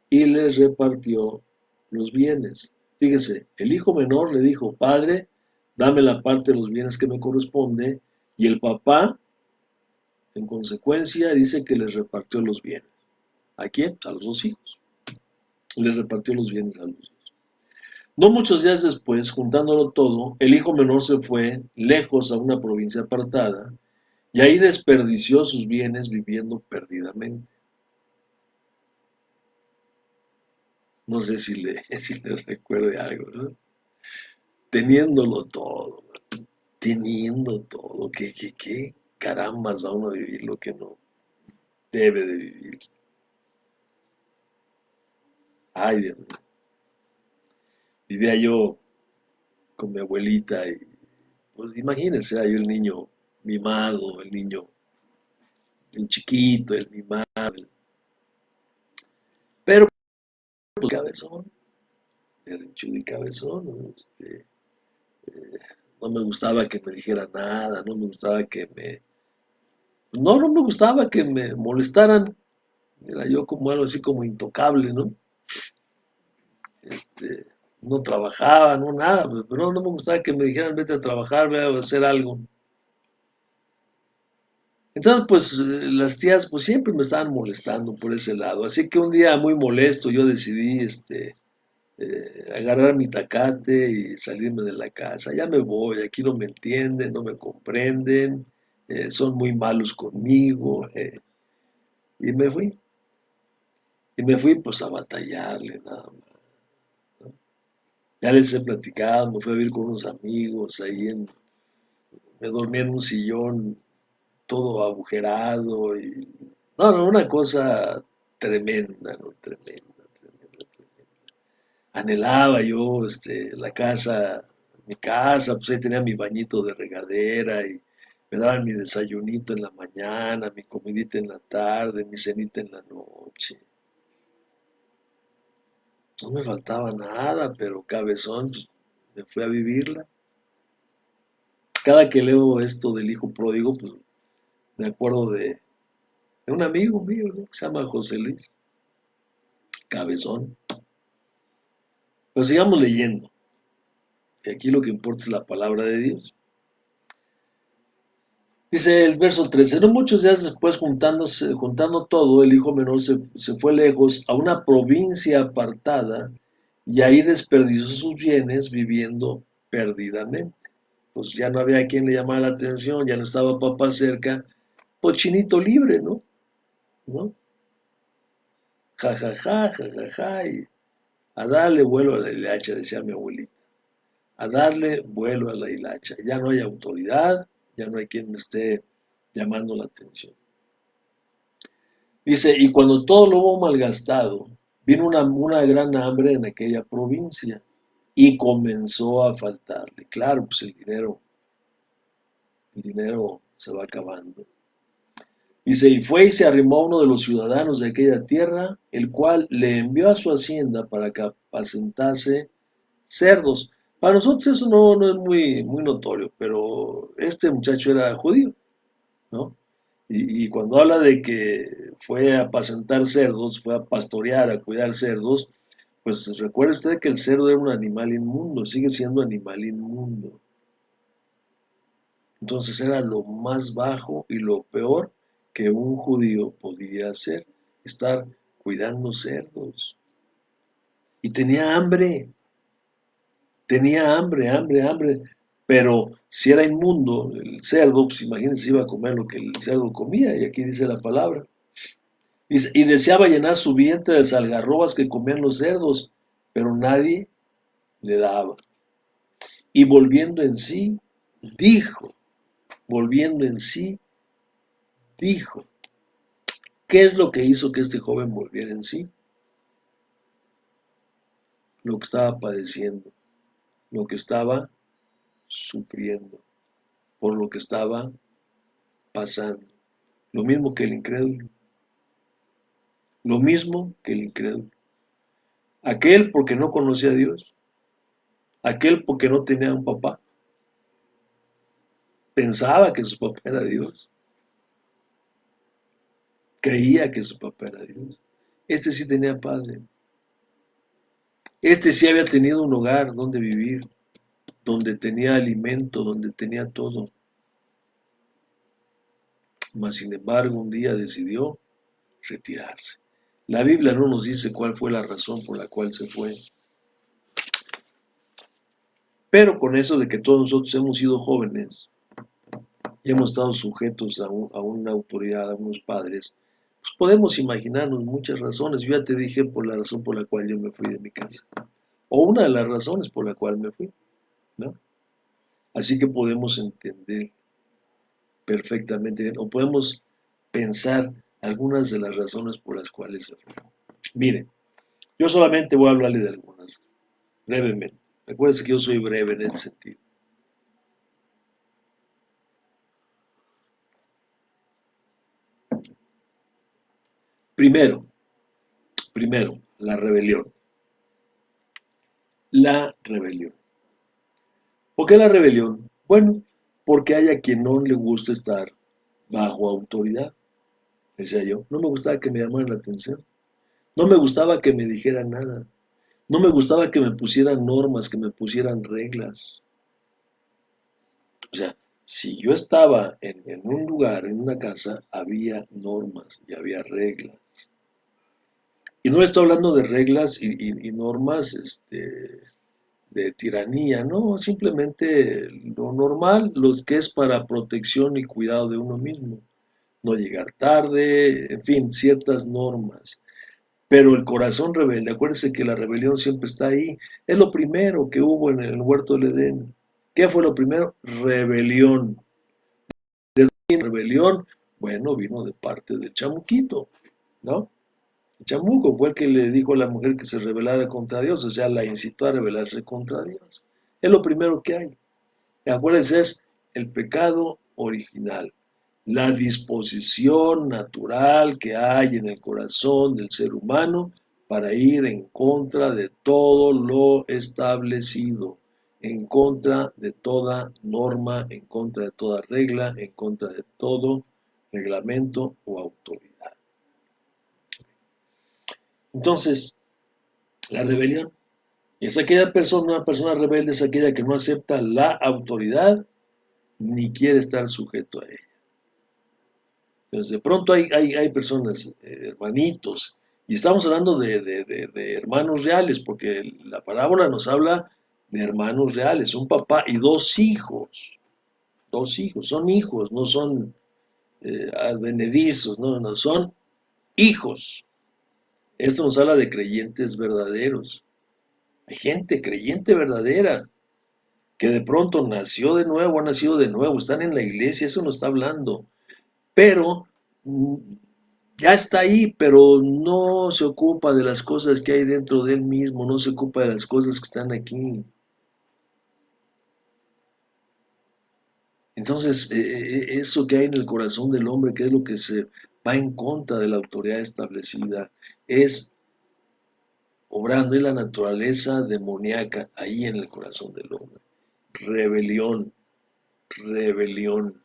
y les repartió los bienes. Fíjese, el hijo menor le dijo, Padre, dame la parte de los bienes que me corresponde, y el papá, en consecuencia, dice que les repartió los bienes. ¿A quién? A los dos hijos. Les repartió los bienes a los dos. No muchos días después, juntándolo todo, el hijo menor se fue lejos a una provincia apartada y ahí desperdició sus bienes viviendo perdidamente. No sé si le, si le recuerde algo, ¿no? Teniéndolo todo, teniendo todo, ¿qué carambas va uno a vivir lo que no debe de vivir? Ay, Dios mío. Vivía yo con mi abuelita y pues imagínense, hay el niño mimado, el niño, el chiquito, el mimado, pero pues cabezón, berrinchudo y cabezón, ¿no? No me gustaba que me dijera nada, no me gustaba que me, no me gustaba que me molestaran, era yo como algo así como intocable, ¿no? Este, no trabajaba, no nada, pero no me gustaba que me dijeran vete a trabajar, ve a hacer algo. Entonces, pues las tías pues siempre me estaban molestando por ese lado, así que un día muy molesto yo decidí agarrar mi tacate y salirme de la casa. Ya me voy, aquí no me entienden, no me comprenden, son muy malos conmigo. Y me fui, y me fui pues a batallarle nada más, ¿no? Ya les he platicado, me fui a vivir con unos amigos, me dormí en un sillón todo agujerado y, no, una cosa tremenda, ¿no? Tremenda, tremenda, tremenda. Anhelaba yo, la casa, mi casa, pues ahí tenía mi bañito de regadera y me daban mi desayunito en la mañana, mi comidita en la tarde, mi cenita en la noche. No me faltaba nada, pero cabezón, pues, me fui a vivirla. Cada que leo esto del hijo pródigo, pues me acuerdo de un amigo mío, ¿no? Que se llama José Luis, cabezón. Pero sigamos leyendo, que aquí lo que importa es la palabra de Dios. Dice el verso 13, no muchos días después juntando todo, el hijo menor se fue lejos a una provincia apartada y ahí desperdició sus bienes viviendo perdidamente. Pues ya no había quien le llamara la atención, ya no estaba papá cerca, pues chinito libre, ¿no? ¿No? Ja, ja, ja, ja, ja, ja, y a darle vuelo a la hilacha, decía mi abuelita, a darle vuelo a la hilacha. Ya no hay autoridad, ya no hay quien me esté llamando la atención. Dice, y cuando todo lo hubo malgastado, vino una gran hambre en aquella provincia y comenzó a faltarle. Claro, pues el dinero se va acabando. Dice, y fue y se arrimó a uno de los ciudadanos de aquella tierra, el cual le envió a su hacienda para que apacentase cerdos. Para nosotros eso no es muy notorio, pero este muchacho era judío, ¿no? Y cuando habla de que fue a apacentar cerdos, fue a pastorear, a cuidar cerdos, pues recuerde usted que el cerdo era un animal inmundo, sigue siendo animal inmundo. Entonces era lo más bajo y lo peor que un judío podía hacer, estar cuidando cerdos. Y tenía hambre, hambre, hambre. Pero si era inmundo el cerdo, pues imagínense, iba a comer lo que el cerdo comía, y aquí dice la palabra. Y deseaba llenar su vientre de las algarrobas que comían los cerdos, pero nadie le daba. Y volviendo en sí, dijo, volviendo en sí, dijo, ¿qué es lo que hizo que este joven volviera en sí? Lo que estaba padeciendo, lo que estaba sufriendo, por lo que estaba pasando. Lo mismo que el incrédulo, lo mismo que el incrédulo. Aquel porque no conocía a Dios, aquel porque no tenía un papá, pensaba que su papá era Dios, creía que su papá era Dios. Este sí tenía padre, este sí había tenido un hogar donde vivir, donde tenía alimento, donde tenía todo. Mas sin embargo, un día decidió retirarse. La Biblia no nos dice cuál fue la razón por la cual se fue, pero con eso de que todos nosotros hemos sido jóvenes y hemos estado sujetos a una autoridad, a unos padres, pues podemos imaginarnos muchas razones. Yo ya te dije por la razón por la cual yo me fui de mi casa, o una de las razones por la cual me fui, ¿no? Así que podemos entender perfectamente bien, o podemos pensar algunas de las razones por las cuales se fue. Miren, yo solamente voy a hablarle de algunas, brevemente. Recuerden que yo soy breve en ese sentido. Primero, la rebelión. La rebelión. ¿Por qué la rebelión? Bueno, porque hay a quien no le gusta estar bajo autoridad, decía yo. No me gustaba que me llamaran la atención. No me gustaba que me dijeran nada. No me gustaba que me pusieran normas, que me pusieran reglas. O sea, si yo estaba en un lugar, en una casa, había normas y había reglas. Y no estoy hablando de reglas y normas de tiranía, no, simplemente lo normal, lo que es para protección y cuidado de uno mismo. No llegar tarde, en fin, ciertas normas. Pero el corazón rebelde, acuérdense que la rebelión siempre está ahí. Es lo primero que hubo en el huerto del Edén. ¿Qué fue lo primero? Rebelión. Rebelión, bueno, vino de parte del chamuquito, ¿no? El chamuco fue el que le dijo a la mujer que se rebelara contra Dios, o sea, la incitó a rebelarse contra Dios. Es lo primero que hay. Acuérdense, es el pecado original, la disposición natural que hay en el corazón del ser humano para ir en contra de todo lo establecido, en contra de toda norma, en contra de toda regla, en contra de todo reglamento o autoridad. Entonces, la rebelión es aquella persona, una persona rebelde es aquella que no acepta la autoridad ni quiere estar sujeto a ella. Entonces, de pronto hay personas, hermanitos, y estamos hablando de hermanos reales, porque la parábola nos habla de hermanos reales, un papá y dos hijos, son hijos, no son advenedizos, no, son hijos. Esto nos habla de creyentes verdaderos. Hay gente creyente verdadera que de pronto nació de nuevo, ha nacido de nuevo, están en la iglesia, eso nos está hablando, pero ya está ahí, pero no se ocupa de las cosas que hay dentro de él mismo, no se ocupa de las cosas que están aquí. Entonces, eso que hay en el corazón del hombre, que es lo que se va en contra de la autoridad establecida, es obrando en la naturaleza demoníaca ahí en el corazón del hombre. Rebelión, rebelión,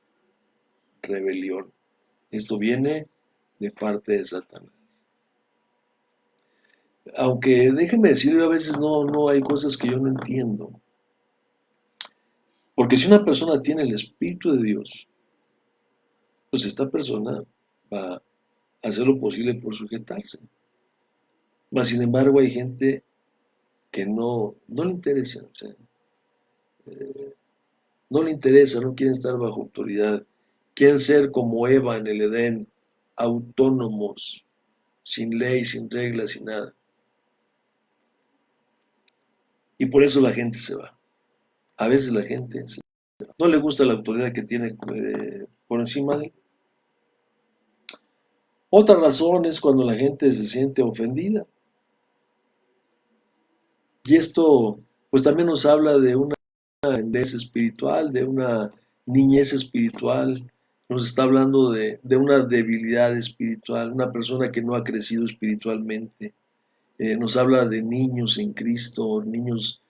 rebelión. Esto viene de parte de Satanás. Aunque déjenme decirle, a veces no hay cosas que yo no entiendo. Porque si una persona tiene el Espíritu de Dios, pues esta persona va a hacer lo posible por sujetarse. Mas, sin embargo, hay gente que no le interesa, o sea, no le interesa, no quieren estar bajo autoridad, quieren ser como Eva en el Edén, autónomos, sin ley, sin reglas, sin nada. Y por eso la gente se va. A veces la gente no le gusta la autoridad que tiene por encima de él. Otra razón es cuando la gente se siente ofendida. Y esto pues también nos habla de una niñez espiritual, de una niñez espiritual. Nos está hablando de una debilidad espiritual, una persona que no ha crecido espiritualmente. Nos habla de niños en Cristo, niños,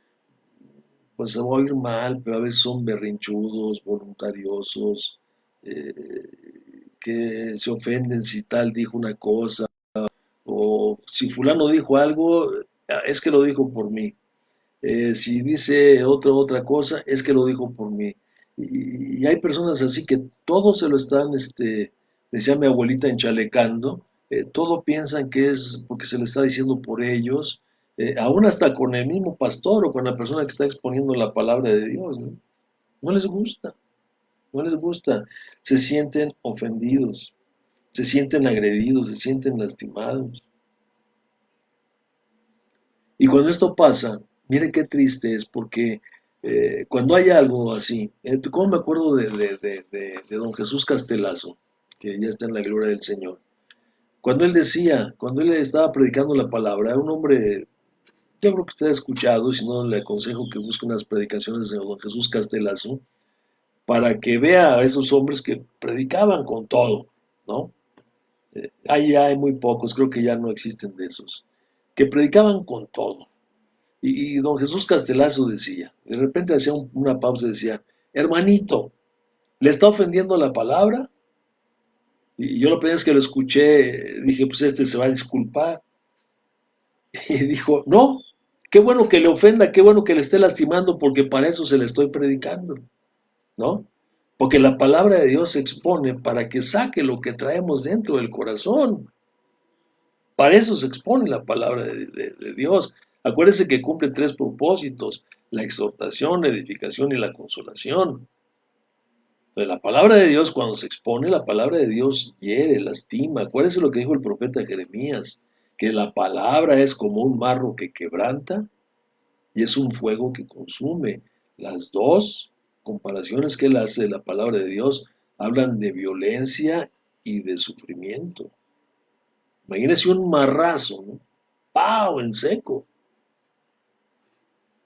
pues se va a oír mal, pero a veces son berrinchudos, voluntariosos, eh, que se ofenden si tal dijo una cosa, o si fulano dijo algo, es que lo dijo por mí. Si dice otra cosa, es que lo dijo por mí. Y hay personas así que todo se lo están, decía mi abuelita, enchalecando, todo piensan que es porque se le está diciendo por ellos, aún hasta con el mismo pastor o con la persona que está exponiendo la palabra de Dios, ¿no? No les gusta, no les gusta, se sienten ofendidos, se sienten agredidos, se sienten lastimados. Y cuando esto pasa, mire qué triste es, porque cuando hay algo así, ¿cómo me acuerdo de don Jesús Castelazo, que ya está en la gloria del Señor? Cuando él decía, cuando él estaba predicando la palabra, un hombre, yo creo que usted ha escuchado, si no le aconsejo que busque unas predicaciones de don Jesús Castelazo, para que vea a esos hombres que predicaban con todo, ¿no? Ahí ya hay muy pocos, creo que ya no existen de esos, que predicaban con todo. Y don Jesús Castelazo decía, de repente hacía una pausa y decía, hermanito, ¿le está ofendiendo la palabra? Y yo la primera vez que lo escuché, dije, pues este se va a disculpar. Y dijo, no, qué bueno que le ofenda, qué bueno que le esté lastimando, porque para eso se le estoy predicando, ¿no? Porque la palabra de Dios se expone para que saque lo que traemos dentro del corazón. Para eso se expone la palabra de Dios. Acuérdense que cumple tres propósitos: la exhortación, la edificación y la consolación. Entonces, la palabra de Dios, cuando se expone, la palabra de Dios hiere, lastima. Acuérdense lo que dijo el profeta Jeremías, que la palabra es como un marro que quebranta y es un fuego que consume. Las dos comparaciones que él hace de la palabra de Dios hablan de violencia y de sufrimiento. Imagínense un marrazo, ¿no? ¡Pau! En seco.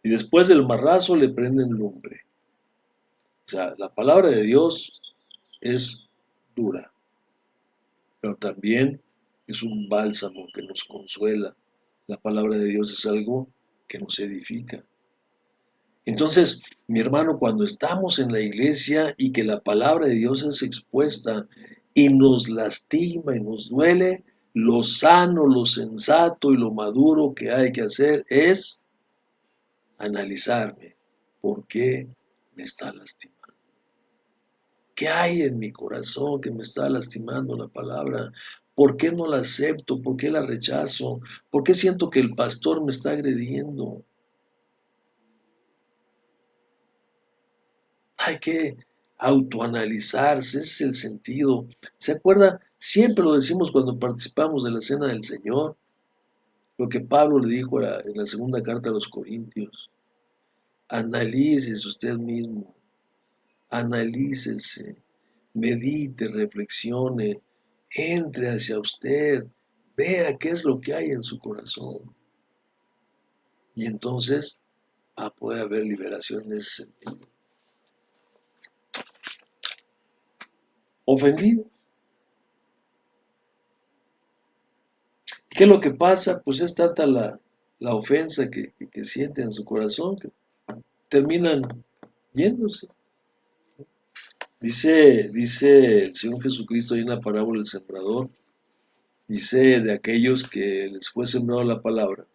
Y después del marrazo le prenden lumbre. O sea, la palabra de Dios es dura, pero también es un bálsamo que nos consuela. La palabra de Dios es algo que nos edifica. Entonces, mi hermano, cuando estamos en la iglesia y que la palabra de Dios es expuesta y nos lastima y nos duele, lo sano, lo sensato y lo maduro que hay que hacer es analizarme. ¿Por qué me está lastimando? ¿Qué hay en mi corazón que me está lastimando la palabra? ¿Por qué no la acepto? ¿Por qué la rechazo? ¿Por qué siento que el pastor me está agrediendo? Hay que autoanalizarse, ese es el sentido. ¿Se acuerda? Siempre lo decimos cuando participamos de la cena del Señor, lo que Pablo le dijo en la segunda carta a los Corintios. Analícese usted mismo, analícese, medite, reflexione, entre hacia usted, vea qué es lo que hay en su corazón. Y entonces va a poder haber liberación en ese sentido. Ofendido. ¿Qué es lo que pasa? Pues es tanta la ofensa que sienten en su corazón que terminan yéndose. Dice el Señor Jesucristo ahí en la parábola del sembrador, dice de aquellos que les fue sembrado la palabra,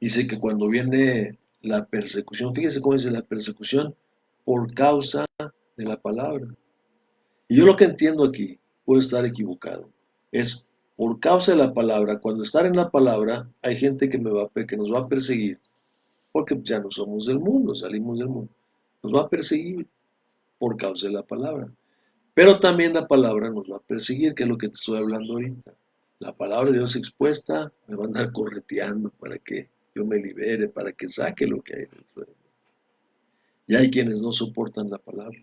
dice que cuando viene la persecución, fíjese cómo dice la persecución por causa de la palabra. Y yo lo que entiendo aquí, puedo estar equivocado, es por causa de la palabra, cuando estar en la palabra, hay gente que nos va a perseguir, porque ya no somos del mundo, salimos del mundo. Nos va a perseguir por causa de la palabra. Pero también la palabra nos va a perseguir, que es lo que te estoy hablando ahorita. La palabra de Dios expuesta me va a andar correteando para que yo me libere, para que saque lo que hay dentro de mí. Y hay quienes no soportan la palabra.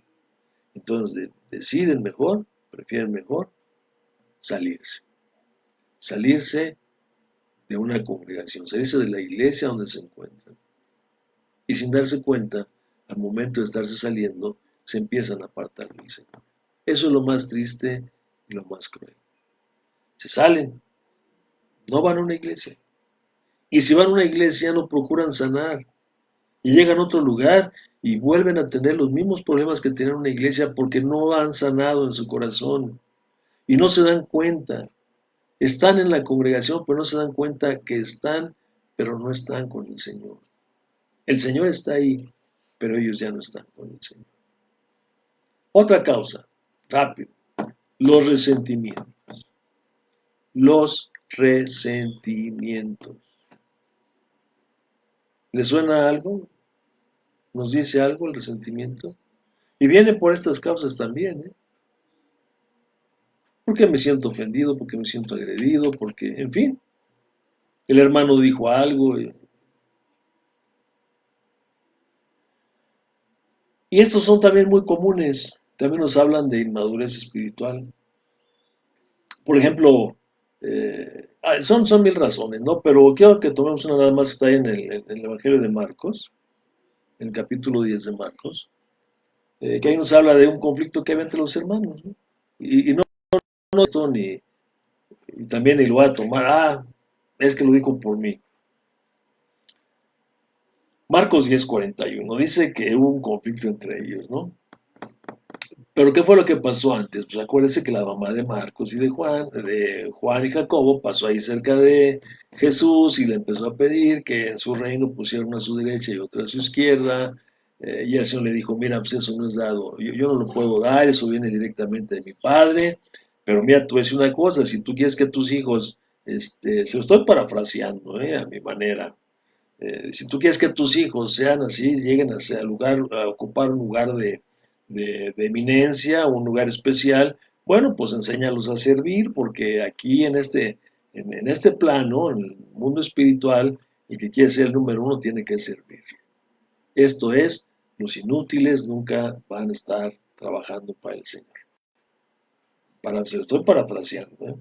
Entonces deciden mejor, prefieren mejor salirse. Salirse de una congregación, salirse de la iglesia donde se encuentran. Y sin darse cuenta, al momento de estarse saliendo, se empiezan a apartar del Señor. Eso es lo más triste y lo más cruel. Se salen, no van a una iglesia. Y si van a una iglesia, no procuran sanar. Y llegan a otro lugar y vuelven a tener los mismos problemas que tenían en una iglesia porque no han sanado en su corazón. Y no se dan cuenta. Están en la congregación, pero no se dan cuenta que están, pero no están con el Señor. El Señor está ahí, pero ellos ya no están con el Señor. Otra causa, rápido, los resentimientos. Los resentimientos. ¿Le suena algo? ¿Nos dice algo el resentimiento? Y viene por estas causas también, ¿eh? Porque me siento ofendido, porque me siento agredido, porque, en fin, el hermano dijo algo. Y estos son también muy comunes. También nos hablan de inmadurez espiritual. Por ejemplo, son mil razones, ¿no? Pero quiero que tomemos una nada más, está ahí en el Evangelio de Marcos, en el capítulo 10 de Marcos, que ahí nos habla de un conflicto que hay entre los hermanos, ¿no? Y no esto y también y lo voy a tomar, es que lo dijo por mí. Marcos 10:41 dice que hubo un conflicto entre ellos, ¿no? Pero ¿qué fue lo que pasó antes? Pues acuérdense que la mamá de Marcos y de Juan y Jacobo, pasó ahí cerca de Jesús y le empezó a pedir que en su reino pusieran una a su derecha y otra a su izquierda. Y el Señor le dijo, mira, pues eso no es dado, yo no lo puedo dar, eso viene directamente de mi Padre. Pero mira, tú ves una cosa, si tú quieres que tus hijos, se lo estoy parafraseando, a mi manera, si tú quieres que tus hijos sean así, lleguen a ocupar un lugar de eminencia, un lugar especial, bueno, pues enséñalos a servir, porque aquí en este plano, en el mundo espiritual, el que quiere ser el número uno tiene que servir. Esto es, los inútiles nunca van a estar trabajando para el Señor. Se lo estoy parafraseando, ¿eh?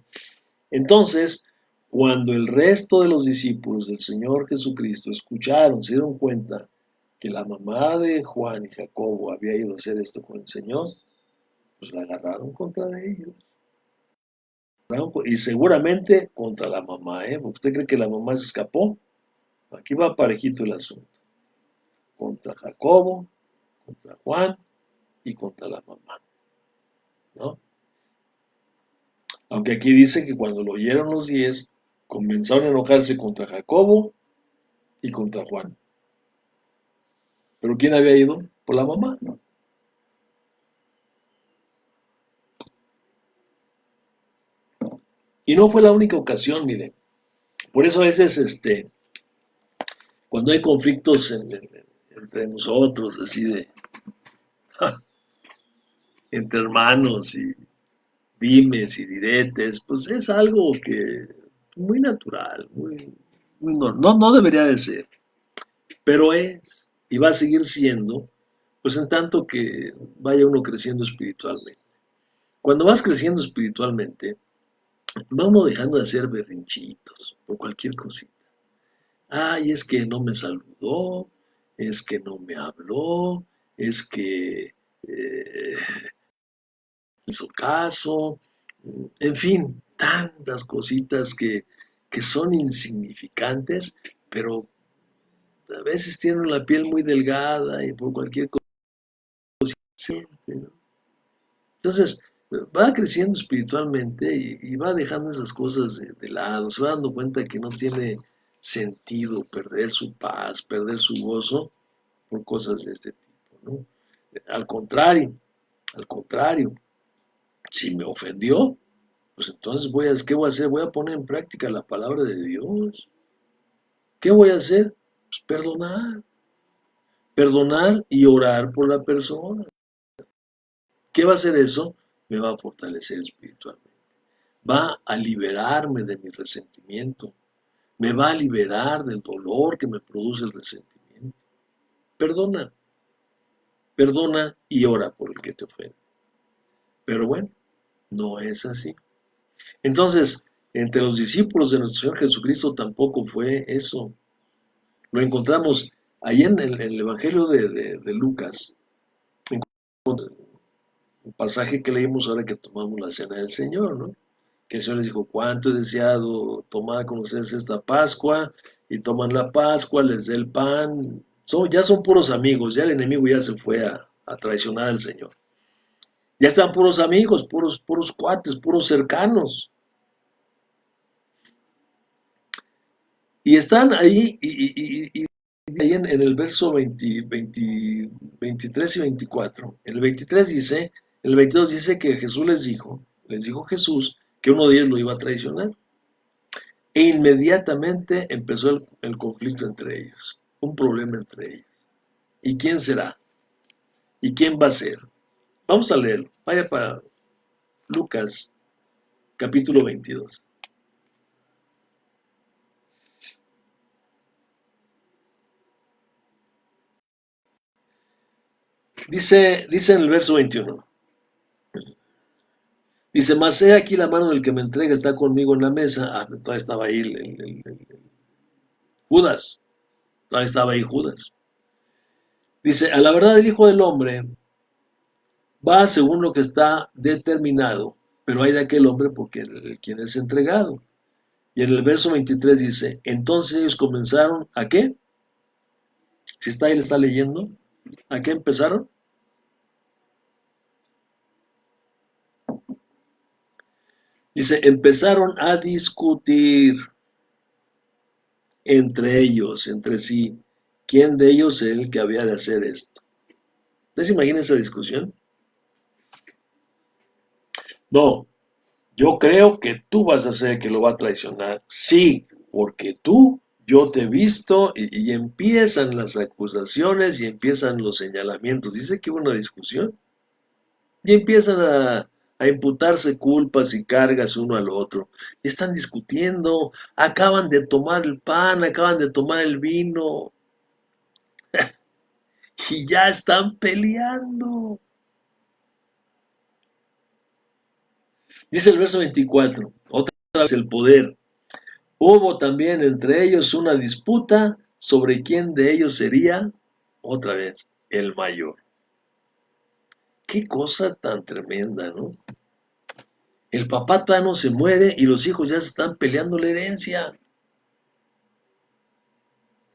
Entonces, cuando el resto de los discípulos del Señor Jesucristo escucharon, se dieron cuenta que la mamá de Juan y Jacobo había ido a hacer esto con el Señor, pues la agarraron contra ellos. Y seguramente contra la mamá, ¿eh? ¿Usted cree que la mamá se escapó? Aquí va parejito el asunto. Contra Jacobo, contra Juan y contra la mamá, ¿no? Aunque aquí dice que cuando lo oyeron los 10, comenzaron a enojarse contra Jacobo y contra Juan. ¿Pero quién había ido? Por la mamá, ¿no? Y no fue la única ocasión, miren. Por eso a veces, cuando hay conflictos entre nosotros, así entre hermanos y dimes y diretes, pues es algo que muy natural, muy no debería de ser, pero es y va a seguir siendo, pues en tanto que vaya uno creciendo espiritualmente. Cuando vas creciendo espiritualmente, va uno dejando de hacer berrinchitos por cualquier cosita. Ay, es que no me saludó, es que no me habló, es que hizo caso, en fin, tantas cositas que son insignificantes, pero a veces tienen la piel muy delgada y por cualquier cosa siente, ¿no? Entonces, va creciendo espiritualmente y va dejando esas cosas de lado, se va dando cuenta que no tiene sentido perder su paz, perder su gozo por cosas de este tipo, ¿no? Al contrario, al contrario, Si me ofendió, pues entonces ¿qué voy a hacer? Voy a poner en práctica la palabra de Dios. ¿Qué voy a hacer? Pues perdonar. Perdonar y orar por la persona. ¿Qué va a hacer eso? Me va a fortalecer espiritualmente. Va a liberarme de mi resentimiento. Me va a liberar del dolor que me produce el resentimiento. Perdona, perdona y ora por el que te ofende. Pero bueno, no es así. Entonces, entre los discípulos de nuestro Señor Jesucristo tampoco fue eso. Lo encontramos ahí en el Evangelio de Lucas, en el pasaje que leímos ahora que tomamos la cena del Señor, ¿no? Que el Señor les dijo, cuánto he deseado tomar con ustedes esta Pascua, y toman la Pascua, les da el pan, ya son puros amigos, ya el enemigo ya se fue a traicionar al Señor. Ya están puros amigos, puros cuates, puros cercanos. Y están ahí, y ahí en el verso 23 y 24. En el 23 dice, en el 22 dice que Jesús les dijo Jesús que uno de ellos lo iba a traicionar. E inmediatamente empezó el conflicto entre ellos, un problema entre ellos. ¿Y quién será? ¿Y quién va a ser? Vamos a leerlo. Vaya para Lucas, capítulo 22. Dice en el verso 21. Dice, mas he aquí la mano del que me entrega está conmigo en la mesa. Todavía estaba ahí Judas. Todavía estaba ahí Judas. Dice, a la verdad el Hijo del Hombre va según lo que está determinado, pero hay de aquel hombre porque quien es entregado. Y en el verso 23 dice, entonces ellos comenzaron, ¿a qué? Si está ahí, le está leyendo. ¿A qué empezaron? Dice, empezaron a discutir entre ellos, entre sí, quién de ellos es el que había de hacer esto. ¿Ustedes se imaginan esa discusión? No, yo creo que tú vas a ser el que lo va a traicionar. Sí, porque yo te he visto y empiezan las acusaciones y empiezan los señalamientos. Dice que hubo una discusión y empiezan a imputarse culpas y cargas uno al otro. Y están discutiendo, acaban de tomar el pan, acaban de tomar el vino y ya están peleando. Dice el verso 24, otra vez el poder. Hubo también entre ellos una disputa sobre quién de ellos sería, otra vez, el mayor. Qué cosa tan tremenda, ¿no? El papá todavía no se muere y los hijos ya se están peleando la herencia.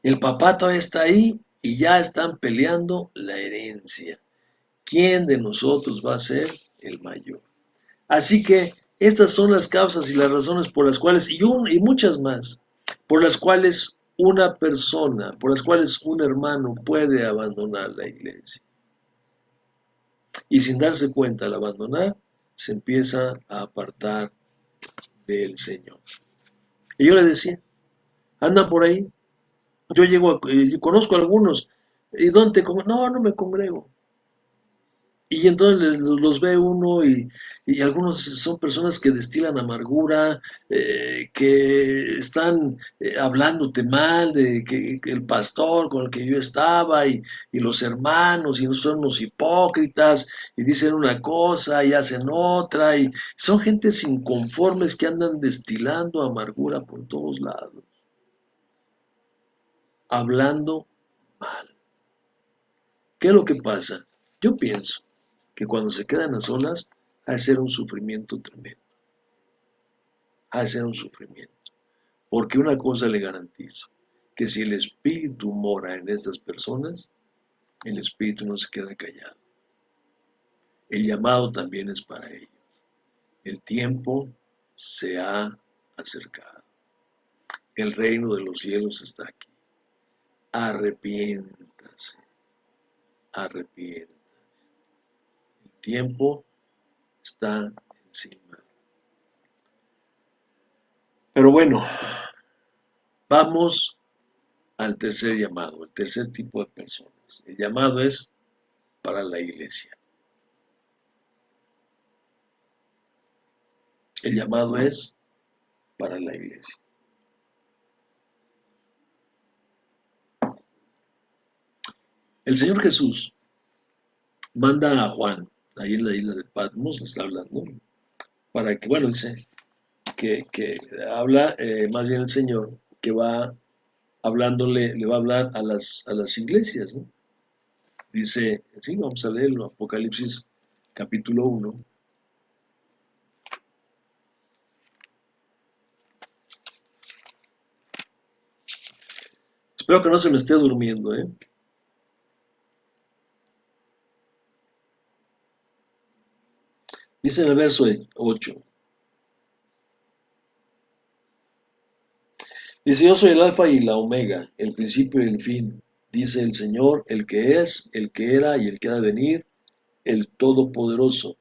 El papá todavía está ahí y ya están peleando la herencia. ¿Quién de nosotros va a ser el mayor? Así que estas son las causas y las razones por las cuales, y muchas más, por las cuales una persona, por las cuales un hermano puede abandonar la iglesia. Y sin darse cuenta al abandonar, se empieza a apartar del Señor. Y yo le decía, andan por ahí, conozco a algunos, ¿y dónde te congregas? No, no me congrego. Y entonces los ve uno y algunos son personas que destilan amargura, que están hablándote mal de que el pastor con el que yo estaba y los hermanos y son unos hipócritas y dicen una cosa y hacen otra y son gentes inconformes que andan destilando amargura por todos lados, hablando mal. ¿Qué es lo que pasa? Yo pienso que cuando se quedan a solas, ha de ser un sufrimiento tremendo, ha de ser un sufrimiento. Porque una cosa le garantizo, que si el Espíritu mora en estas personas, el Espíritu no se queda callado. El llamado también es para ellos. El tiempo se ha acercado. El reino de los cielos está aquí. Arrepiéntase, arrepiéntase. El tiempo está encima. Pero bueno, vamos al tercer llamado, el tercer tipo de personas. El llamado es para la iglesia. El llamado es para la iglesia. El Señor Jesús manda a Juan, ahí en la isla de Patmos, le está hablando, para que, bueno, dice que habla, más bien el Señor, que va hablándole, le va a hablar a las iglesias, ¿no? Dice, sí, vamos a leerlo, Apocalipsis capítulo 1. Espero que no se me esté durmiendo, ¿eh? Dice en el verso 8. Dice, yo soy el alfa y la omega, el principio y el fin. Dice el Señor, el que es, el que era y el que ha de venir, el Todopoderoso.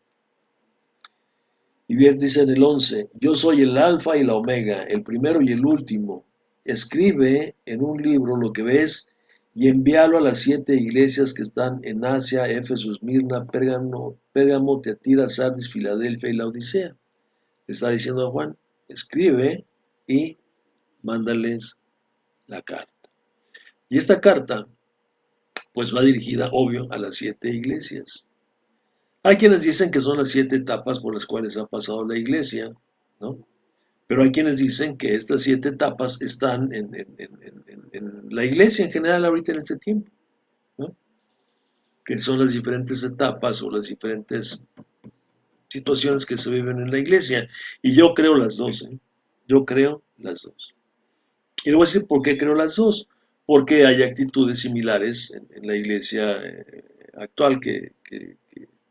Y bien dice en el 11, yo soy el alfa y la omega, el primero y el último. Escribe en un libro lo que ves y envíalo a las 7 iglesias que están en Asia, Éfeso, Esmirna, Pérgamo, Tiatira, Sardis, Filadelfia y Laodicea. Le está diciendo a Juan, escribe y mándales la carta. Y esta carta, pues va dirigida, obvio, a las 7 iglesias. Hay quienes dicen que son las 7 etapas por las cuales ha pasado la iglesia, ¿no? Pero hay quienes dicen que estas 7 etapas están en la iglesia en general ahorita en este tiempo, ¿no? Que son las diferentes etapas o las diferentes situaciones que se viven en la iglesia. Y yo creo las dos, ¿eh? Yo creo las dos. Y le voy a decir por qué creo las dos. Porque hay actitudes similares en la iglesia actual que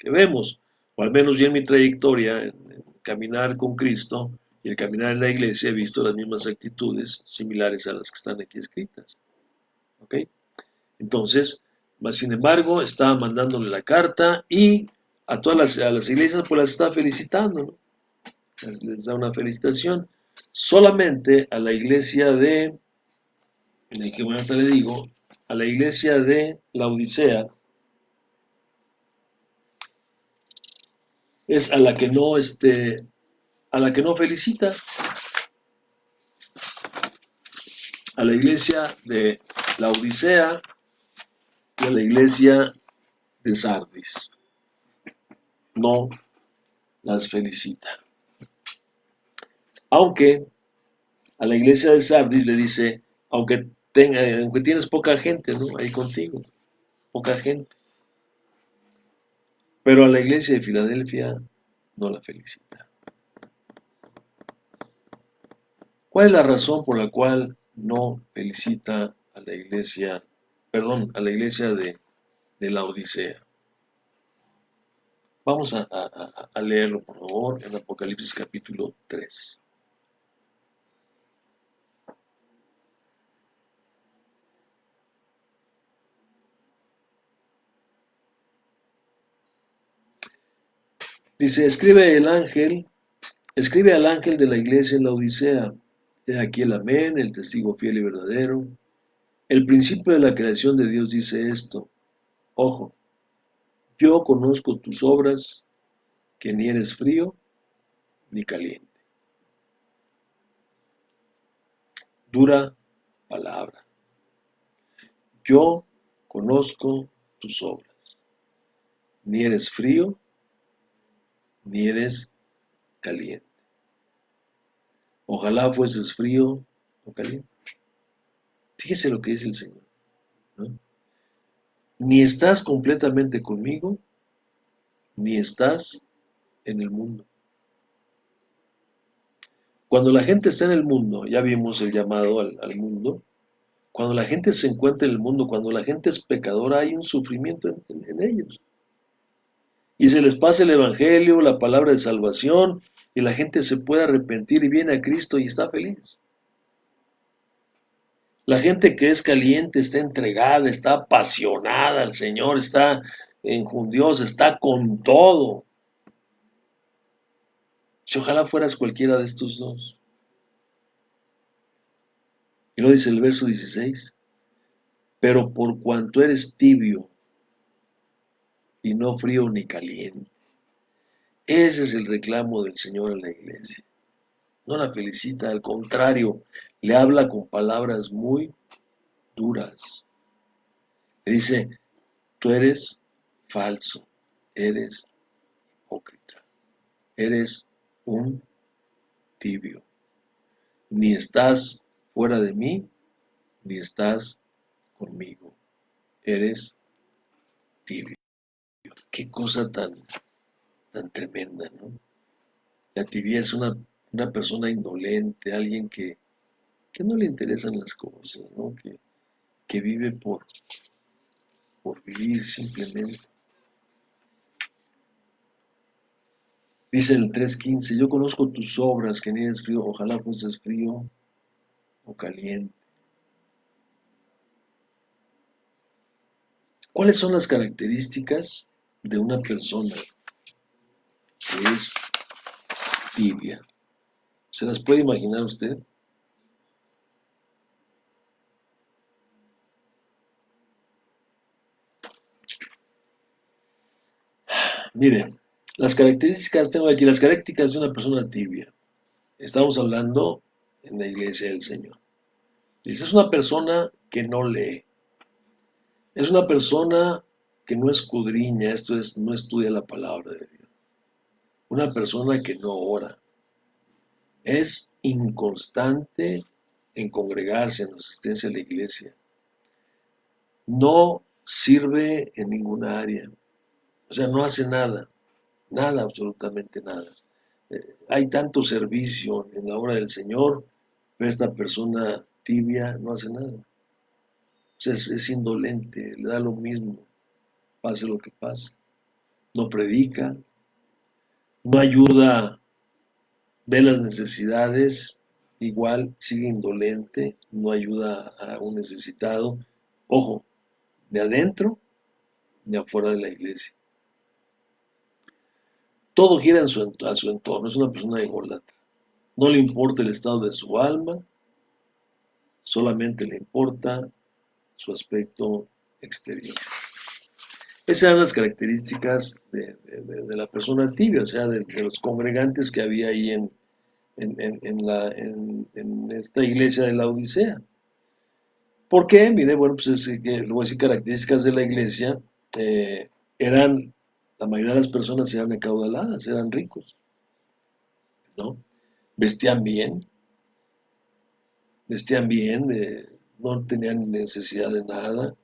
vemos, o al menos yo en mi trayectoria, en caminar con Cristo y el caminar en la iglesia, he visto las mismas actitudes similares a las que están aquí escritas. ¿Ok? Entonces, más sin embargo, está mandándole la carta y a todas a las iglesias pues las está felicitando, ¿no? Les da una felicitación. Solamente a la iglesia de que bueno, te le digo, a la iglesia de Laodicea es a la que no felicita, a la iglesia de Laodicea y a la iglesia de Sardis. No las felicita. Aunque a la iglesia de Sardis le dice, aunque tienes poca gente, ¿no? Ahí contigo, poca gente. Pero a la iglesia de Filadelfia no la felicita. ¿Cuál es la razón por la cual no felicita a la iglesia, perdón, a la iglesia de la Odisea? Vamos a leerlo, por favor, en Apocalipsis capítulo 3. Dice, escribe al ángel de la iglesia en la Odisea. He aquí el amén, el testigo fiel y verdadero. El principio de la creación de Dios dice esto. Ojo, yo conozco tus obras, que ni eres frío ni caliente. Dura palabra. Yo conozco tus obras. Ni eres frío ni eres caliente. Ojalá fueses frío o caliente. Fíjese lo que dice el Señor, ¿no? Ni estás completamente conmigo, ni estás en el mundo. Cuando la gente está en el mundo, ya vimos el llamado al mundo, cuando la gente se encuentra en el mundo, cuando la gente es pecadora, hay un sufrimiento en ellos. Y se les pasa el Evangelio, la palabra de salvación, y la gente se puede arrepentir y viene a Cristo y está feliz. La gente que es caliente está entregada, está apasionada al Señor, está enjundiosa, está con todo. Si ojalá fueras cualquiera de estos dos. Y luego dice el verso 16, pero por cuanto eres tibio y no frío ni caliente. Ese es el reclamo del Señor a la iglesia. No la felicita, al contrario, le habla con palabras muy duras. Le dice, tú eres falso, eres hipócrita, eres un tibio. Ni estás fuera de mí, ni estás conmigo. Eres tibio. Qué cosa tan tremenda, ¿no? La tibia es una persona indolente, alguien que no le interesan las cosas, ¿no? Que vive por vivir simplemente. Dice el 3:15, yo conozco tus obras, que ni eres frío, ojalá fueses frío o caliente. ¿Cuáles son las características de una persona que es tibia? ¿Se las puede imaginar usted? Mire, tengo aquí las características de una persona tibia. Estamos hablando en la iglesia del Señor. Dice, es una persona que no lee. Es una persona que no escudriña, esto es, no estudia la palabra de Dios. Una persona que no ora. Es inconstante en congregarse, en asistencia a la iglesia. No sirve en ninguna área. O sea, no hace nada. Nada, absolutamente nada. Hay tanto servicio en la obra del Señor, pero esta persona tibia no hace nada. O sea, es indolente, le da lo mismo, pase lo que pase. No predica, no ayuda, ve las necesidades, igual sigue indolente, no ayuda a un necesitado. Ojo, de adentro ni afuera de la iglesia. Todo gira a su entorno, es una persona ególatra. No le importa el estado de su alma, solamente le importa su aspecto exterior. Esas eran las características de la persona tibia, o sea, de los congregantes que había ahí en esta iglesia de la Odisea. ¿Por qué? Mire, bueno, pues es que, le voy a decir, características de la iglesia, eran, la mayoría de las personas eran acaudaladas, eran ricos, ¿no? Vestían bien, no tenían necesidad de nada,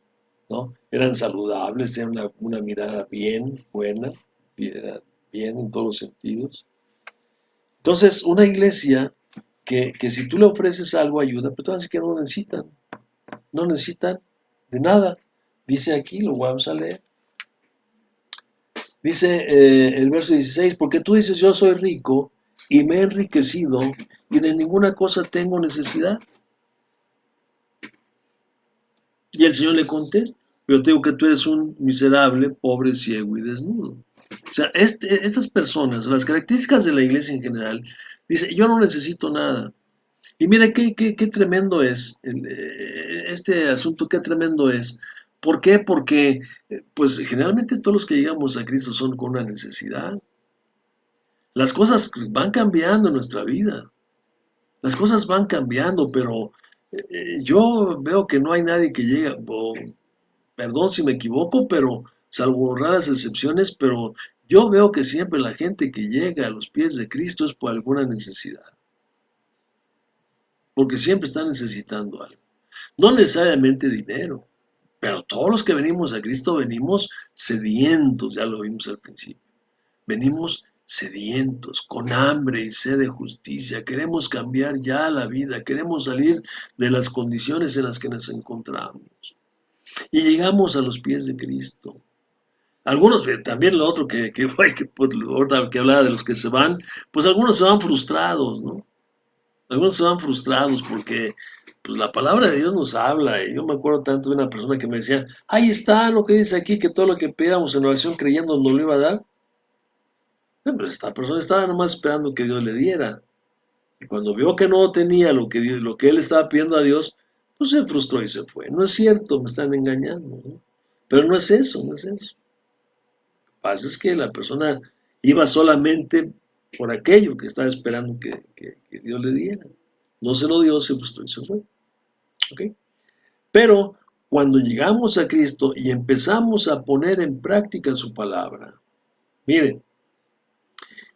¿no? Eran saludables, tenían una mirada bien, buena, bien en todos los sentidos. Entonces, una iglesia que si tú le ofreces algo, ayuda, pero todas que no necesitan de nada. Dice aquí, lo vamos a leer. Dice el verso 16, porque tú dices, yo soy rico y me he enriquecido y de ninguna cosa tengo necesidad. Y el Señor le contesta, pero te digo que tú eres un miserable, pobre, ciego y desnudo. O sea, estas personas, las características de la iglesia en general, dice, yo no necesito nada. Y mira qué tremendo es este asunto, qué tremendo es. ¿Por qué? Porque, pues generalmente todos los que llegamos a Cristo son con una necesidad. Las cosas van cambiando en nuestra vida. Las cosas van cambiando, pero yo veo que no hay nadie que llegue, perdón si me equivoco, pero salvo raras excepciones, pero yo veo que siempre la gente que llega a los pies de Cristo es por alguna necesidad, porque siempre está necesitando algo. No necesariamente dinero, pero todos los que venimos a Cristo venimos sedientos, ya lo vimos al principio. Venimos sedientos, con hambre y sed de justicia. Queremos cambiar ya la vida, queremos salir de las condiciones en las que nos encontramos. Y llegamos a los pies de Cristo. Algunos, también lo otro ahorita que hablaba de los que se van, pues algunos se van frustrados, ¿no? Algunos se van frustrados porque pues la palabra de Dios nos habla. Y yo me acuerdo tanto de una persona que me decía, ahí está lo que dice aquí, que todo lo que pidamos en oración creyendo nos lo iba a dar. Pues esta persona estaba nomás esperando que Dios le diera. Y cuando vio que no tenía lo que él estaba pidiendo a Dios, pues se frustró y se fue. No es cierto, me están engañando, ¿no? Pero no es eso, no es eso. Lo que pasa es que la persona iba solamente por aquello que estaba esperando que Dios le diera. No se lo dio, se frustró y se fue. ¿Ok? Pero cuando llegamos a Cristo y empezamos a poner en práctica su palabra, miren,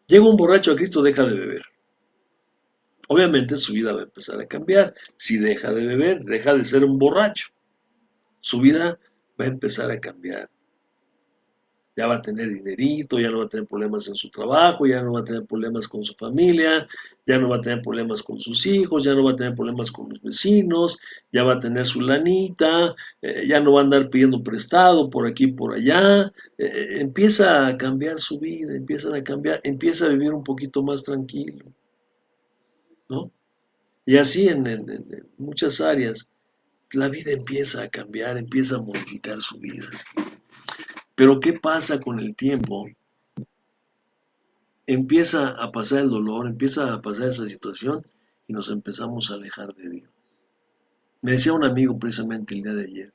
llega un borracho a Cristo, deja de beber. Obviamente su vida va a empezar a cambiar. Si deja de beber, deja de ser un borracho. Su vida va a empezar a cambiar. Ya va a tener dinerito, ya no va a tener problemas en su trabajo, ya no va a tener problemas con su familia, ya no va a tener problemas con sus hijos, ya no va a tener problemas con los vecinos, ya va a tener su lanita, ya no va a andar pidiendo prestado por aquí y por allá. Empieza a cambiar su vida, empiezan a cambiar, empieza a vivir un poquito más tranquilo, ¿no? Y así en muchas áreas, la vida empieza a cambiar, empieza a modificar su vida. Pero ¿qué pasa con el tiempo? Empieza a pasar el dolor, empieza a pasar esa situación y nos empezamos a alejar de Dios. Me decía un amigo precisamente el día de ayer,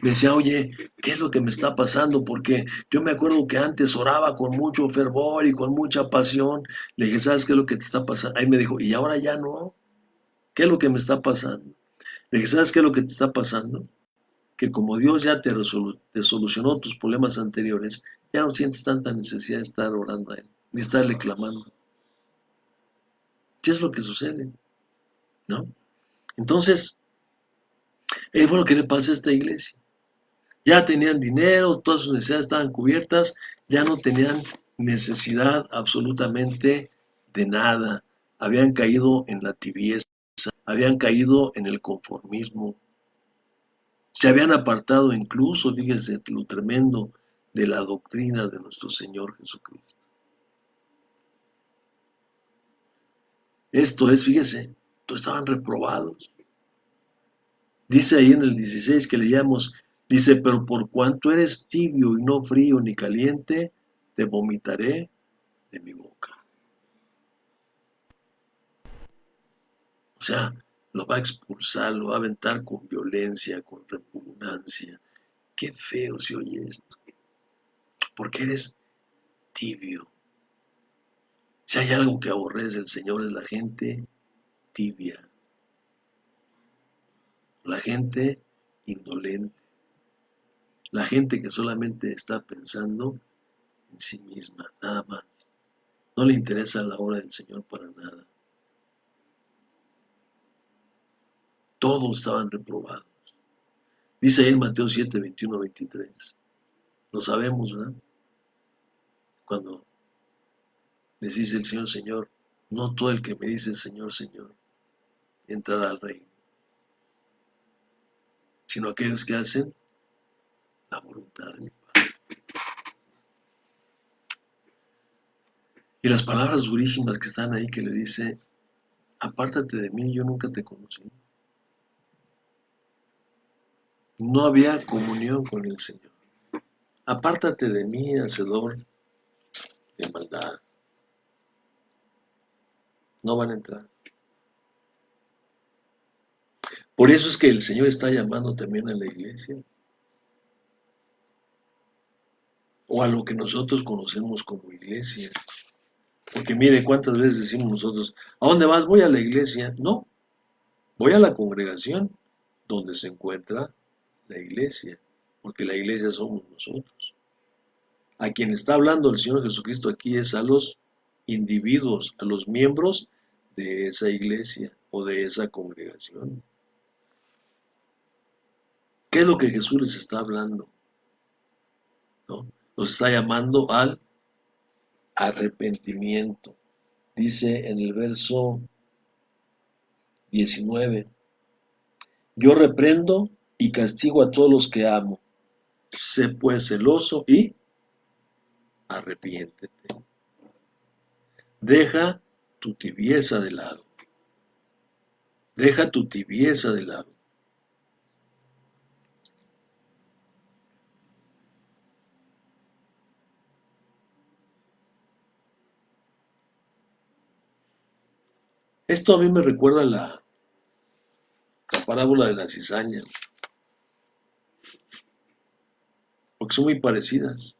me decía, oye, ¿qué es lo que me está pasando? Porque yo me acuerdo que antes oraba con mucho fervor y con mucha pasión. Le dije, ¿sabes qué es lo que te está pasando? Ahí me dijo, ¿y ahora ya no? ¿Qué es lo que me está pasando? Le dije, ¿sabes qué es lo que te está pasando? Que como Dios ya te solucionó tus problemas anteriores, ya no sientes tanta necesidad de estar orando a Él, ni estarle clamando. ¿Qué es lo que sucede? ¿No? Entonces, fue lo que le pasa a esta iglesia. Ya tenían dinero, todas sus necesidades estaban cubiertas, ya no tenían necesidad absolutamente de nada. Habían caído en la tibieza, habían caído en el conformismo, se habían apartado incluso, fíjese lo tremendo, de la doctrina de nuestro Señor Jesucristo. Esto es, fíjese, estaban reprobados. Dice ahí en el 16 que leíamos, dice, pero por cuanto eres tibio y no frío ni caliente, te vomitaré de mi boca. O sea, lo va a expulsar, lo va a aventar con violencia, con repugnancia. Qué feo se oye esto, porque eres tibio. Si hay algo que aborrece el Señor es la gente tibia, la gente indolente, la gente que solamente está pensando en sí misma, nada más. No le interesa la obra del Señor para nada. Todos estaban reprobados. Dice ahí en Mateo 7, 21, 23. Lo sabemos, ¿verdad? Cuando les dice el Señor, Señor, no todo el que me dice Señor, Señor, entrará al reino, sino aquellos que hacen la voluntad de mi Padre. Y las palabras durísimas que están ahí que le dice, apártate de mí, yo nunca te conocí. No había comunión con el Señor. Apártate de mí, hacedor de maldad. No van a entrar. Por eso es que el Señor está llamando también a la iglesia, o a lo que nosotros conocemos como iglesia. Porque mire cuántas veces decimos nosotros, ¿a dónde vas? Voy a la iglesia. No, voy a la congregación donde se encuentra la iglesia, porque la iglesia somos nosotros. A quien está hablando el Señor Jesucristo aquí es a los individuos, a los miembros de esa iglesia o de esa congregación. ¿Qué es lo que Jesús les está hablando? ¿No? Los está llamando al arrepentimiento. Dice en el verso 19, yo reprendo y castigo a todos los que amo. Sé pues celoso y arrepiéntete. Deja tu tibieza de lado. Deja tu tibieza de lado. Esto a mí me recuerda la parábola de la cizaña, porque son muy parecidas.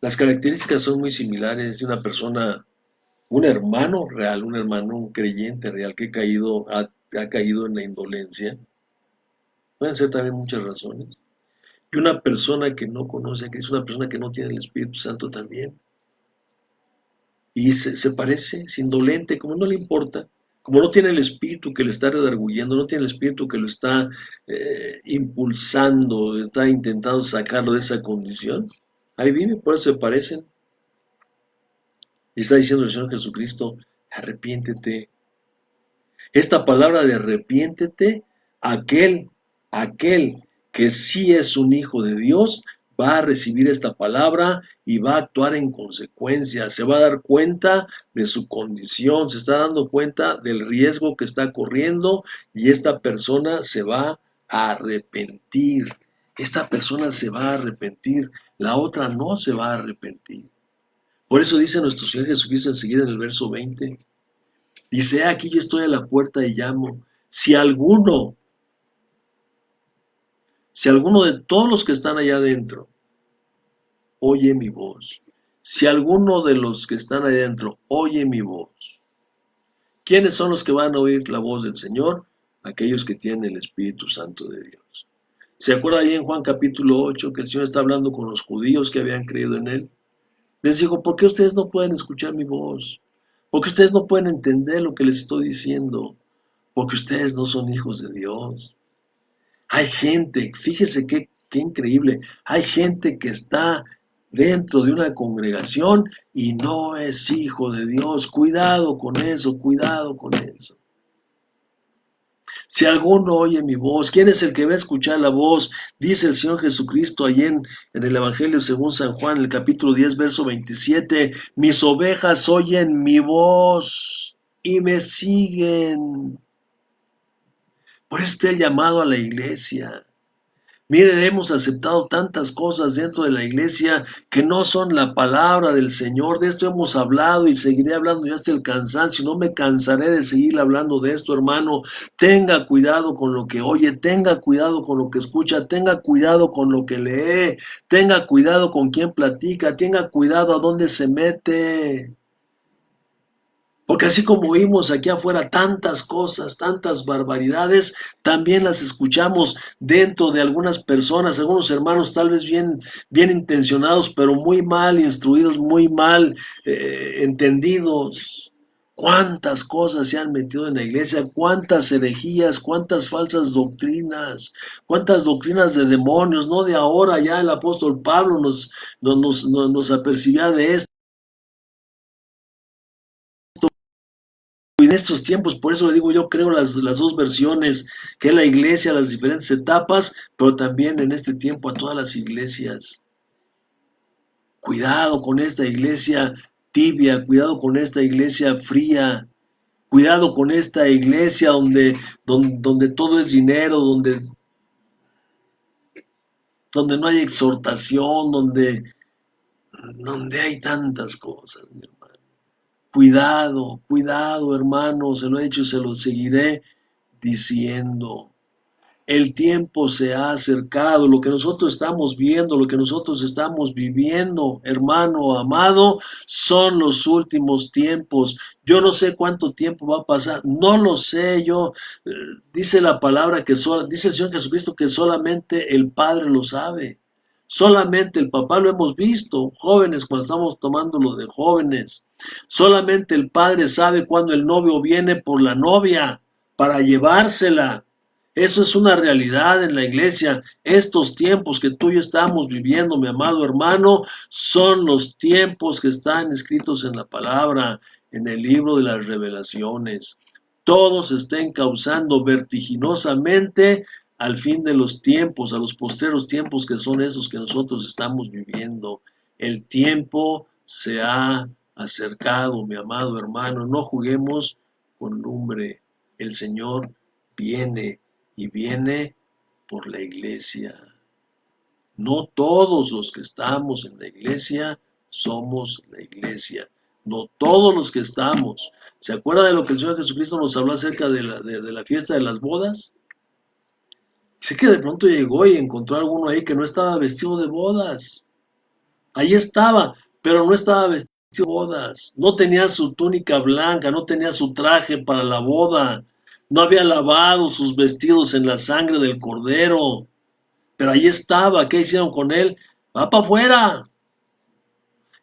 Las características son muy similares de una persona, un hermano real, un hermano, un creyente real que ha caído en la indolencia. Pueden ser también muchas razones. Y una persona que no conoce a Cristo, una persona que no tiene el Espíritu Santo también. Y se parece, es indolente, como no le importa, como no tiene el espíritu que le está redarguyendo, no tiene el espíritu que lo está impulsando, está intentando sacarlo de esa condición. Ahí vive, por eso se parecen. Y está diciendo el Señor Jesucristo, arrepiéntete. Esta palabra de arrepiéntete, aquel que sí es un hijo de Dios, va a recibir esta palabra y va a actuar en consecuencia, se va a dar cuenta de su condición, se está dando cuenta del riesgo que está corriendo y esta persona se va a arrepentir. Esta persona se va a arrepentir, la otra no se va a arrepentir. Por eso dice nuestro Señor Jesucristo enseguida en el verso 20. Dice, aquí yo estoy a la puerta y llamo. Si alguno de todos los que están allá adentro oye mi voz, si alguno de los que están allá adentro oye mi voz, ¿quiénes son los que van a oír la voz del Señor? Aquellos que tienen el Espíritu Santo de Dios. ¿Se acuerda ahí en Juan capítulo 8 que el Señor está hablando con los judíos que habían creído en Él? Les dijo, ¿por qué ustedes no pueden escuchar mi voz? ¿Por qué ustedes no pueden entender lo que les estoy diciendo? Porque ustedes no son hijos de Dios. Hay gente, fíjese qué increíble, hay gente que está dentro de una congregación y no es hijo de Dios. Cuidado con eso, cuidado con eso. Si alguno oye mi voz, ¿quién es el que va a escuchar la voz? Dice el Señor Jesucristo allí en el Evangelio según San Juan, el capítulo 10, verso 27. Mis ovejas oyen mi voz y me siguen. Por eso está el llamado a la iglesia. Miren, hemos aceptado tantas cosas dentro de la iglesia que no son la palabra del Señor. De esto hemos hablado y seguiré hablando ya hasta el cansancio. No me cansaré de seguir hablando de esto, hermano. Tenga cuidado con lo que oye, tenga cuidado con lo que escucha, tenga cuidado con lo que lee, tenga cuidado con quién platica, tenga cuidado a dónde se mete. Porque así como oímos aquí afuera tantas cosas, tantas barbaridades, también las escuchamos dentro de algunas personas, algunos hermanos tal vez bien intencionados, pero muy mal instruidos, muy mal entendidos. Cuántas cosas se han metido en la iglesia, cuántas herejías, cuántas falsas doctrinas, cuántas doctrinas de demonios, no de ahora, ya el apóstol Pablo nos apercibía de esto. Y en estos tiempos, por eso le digo, yo creo las dos versiones, que es la iglesia, las diferentes etapas, pero también en este tiempo a todas las iglesias. Cuidado con esta iglesia tibia, cuidado con esta iglesia fría, cuidado con esta iglesia donde todo es dinero, donde no hay exhortación, donde hay tantas cosas, mi hermano. Cuidado, cuidado, hermano, se lo he dicho y se lo seguiré diciendo. El tiempo se ha acercado, lo que nosotros estamos viendo, lo que nosotros estamos viviendo, hermano amado, son los últimos tiempos. Yo no sé cuánto tiempo va a pasar, no lo sé, dice la palabra dice el Señor Jesucristo que solamente el Padre lo sabe. Solamente el papá lo hemos visto, jóvenes, cuando estamos tomándolo de jóvenes. Solamente el padre sabe cuándo el novio viene por la novia para llevársela. Eso es una realidad en la iglesia. Estos tiempos que tú y yo estamos viviendo, mi amado hermano, son los tiempos que están escritos en la palabra, en el libro de las revelaciones. Todos estén causando vertiginosamente al fin de los tiempos, a los postreros tiempos que son esos que nosotros estamos viviendo. El tiempo se ha acercado, mi amado hermano. No juguemos con lumbre. El Señor viene y viene por la iglesia. No todos los que estamos en la iglesia somos la iglesia. no todos los que estamos. ¿Se acuerda de lo que el Señor Jesucristo nos habló acerca de la fiesta de las bodas? Dice que de pronto llegó y encontró a alguno ahí que no estaba vestido de bodas. Ahí estaba, pero no estaba vestido de bodas. No tenía su túnica blanca, no tenía su traje para la boda. No había lavado sus vestidos en la sangre del cordero. Pero ahí estaba. ¿Qué hicieron con él? Va para afuera.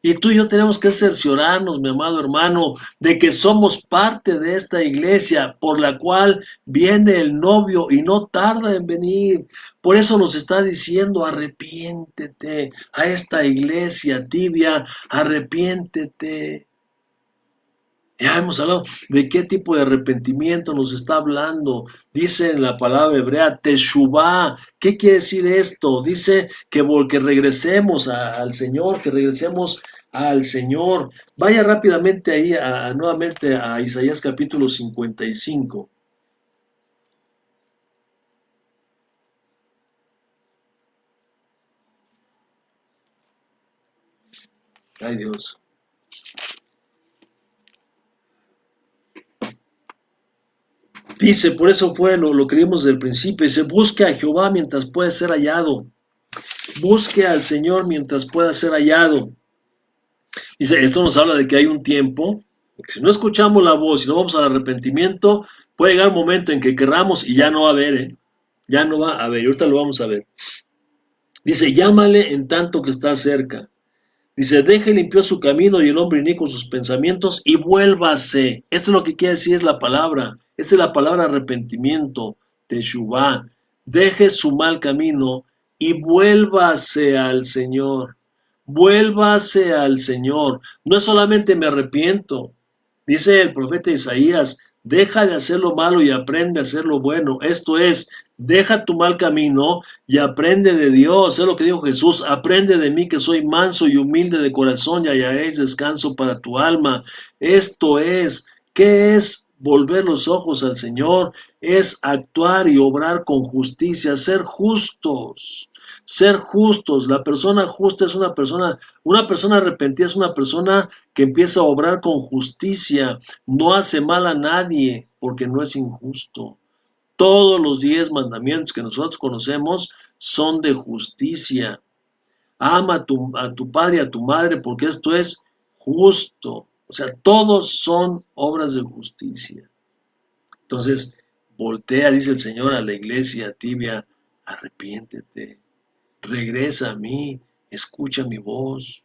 Y tú y yo tenemos que cerciorarnos, mi amado hermano, de que somos parte de esta iglesia por la cual viene el novio y no tarda en venir. Por eso nos está diciendo, arrepiéntete a esta iglesia tibia, arrepiéntete. Ya hemos hablado de qué tipo de arrepentimiento nos está hablando. Dice en la palabra hebrea, teshuvá. ¿Qué quiere decir esto? Dice que regresemos al Señor, que regresemos al Señor. Vaya rápidamente ahí nuevamente a Isaías capítulo 55. Ay Dios. Dice, por eso fue, lo creímos desde el principio. Dice, busque a Jehová mientras puede ser hallado. Busque al Señor mientras pueda ser hallado. Dice, esto nos habla de que hay un tiempo, porque si no escuchamos la voz y no vamos al arrepentimiento, puede llegar un momento en que querramos y ya no va a haber, ¿eh? Ya no va a haber, y ahorita lo vamos a ver. Dice, llámale en tanto que está cerca. Dice, deje limpió su camino y el hombre inicuo sus pensamientos y vuélvase. Esto es lo que quiere decir la palabra. Esta es la palabra arrepentimiento, teshuvá. Deje su mal camino y vuélvase al Señor. Vuélvase al Señor. No es solamente me arrepiento. Dice el profeta Isaías, deja de hacer lo malo y aprende a hacer lo bueno. Esto es, deja tu mal camino y aprende de Dios. Es lo que dijo Jesús, aprende de mí que soy manso y humilde de corazón y hallaréis descanso para tu alma. Esto es, ¿qué es volver los ojos al Señor? Es actuar y obrar con justicia, ser justos. Ser justos, la persona justa es una persona arrepentida es una persona que empieza a obrar con justicia, no hace mal a nadie porque no es injusto. Todos los 10 mandamientos que nosotros conocemos son de justicia. Ama a tu padre y a tu madre porque esto es justo. O sea, todos son obras de justicia. Entonces, voltea, dice el Señor, a la iglesia tibia, arrepiéntete, regresa a mí, escucha mi voz.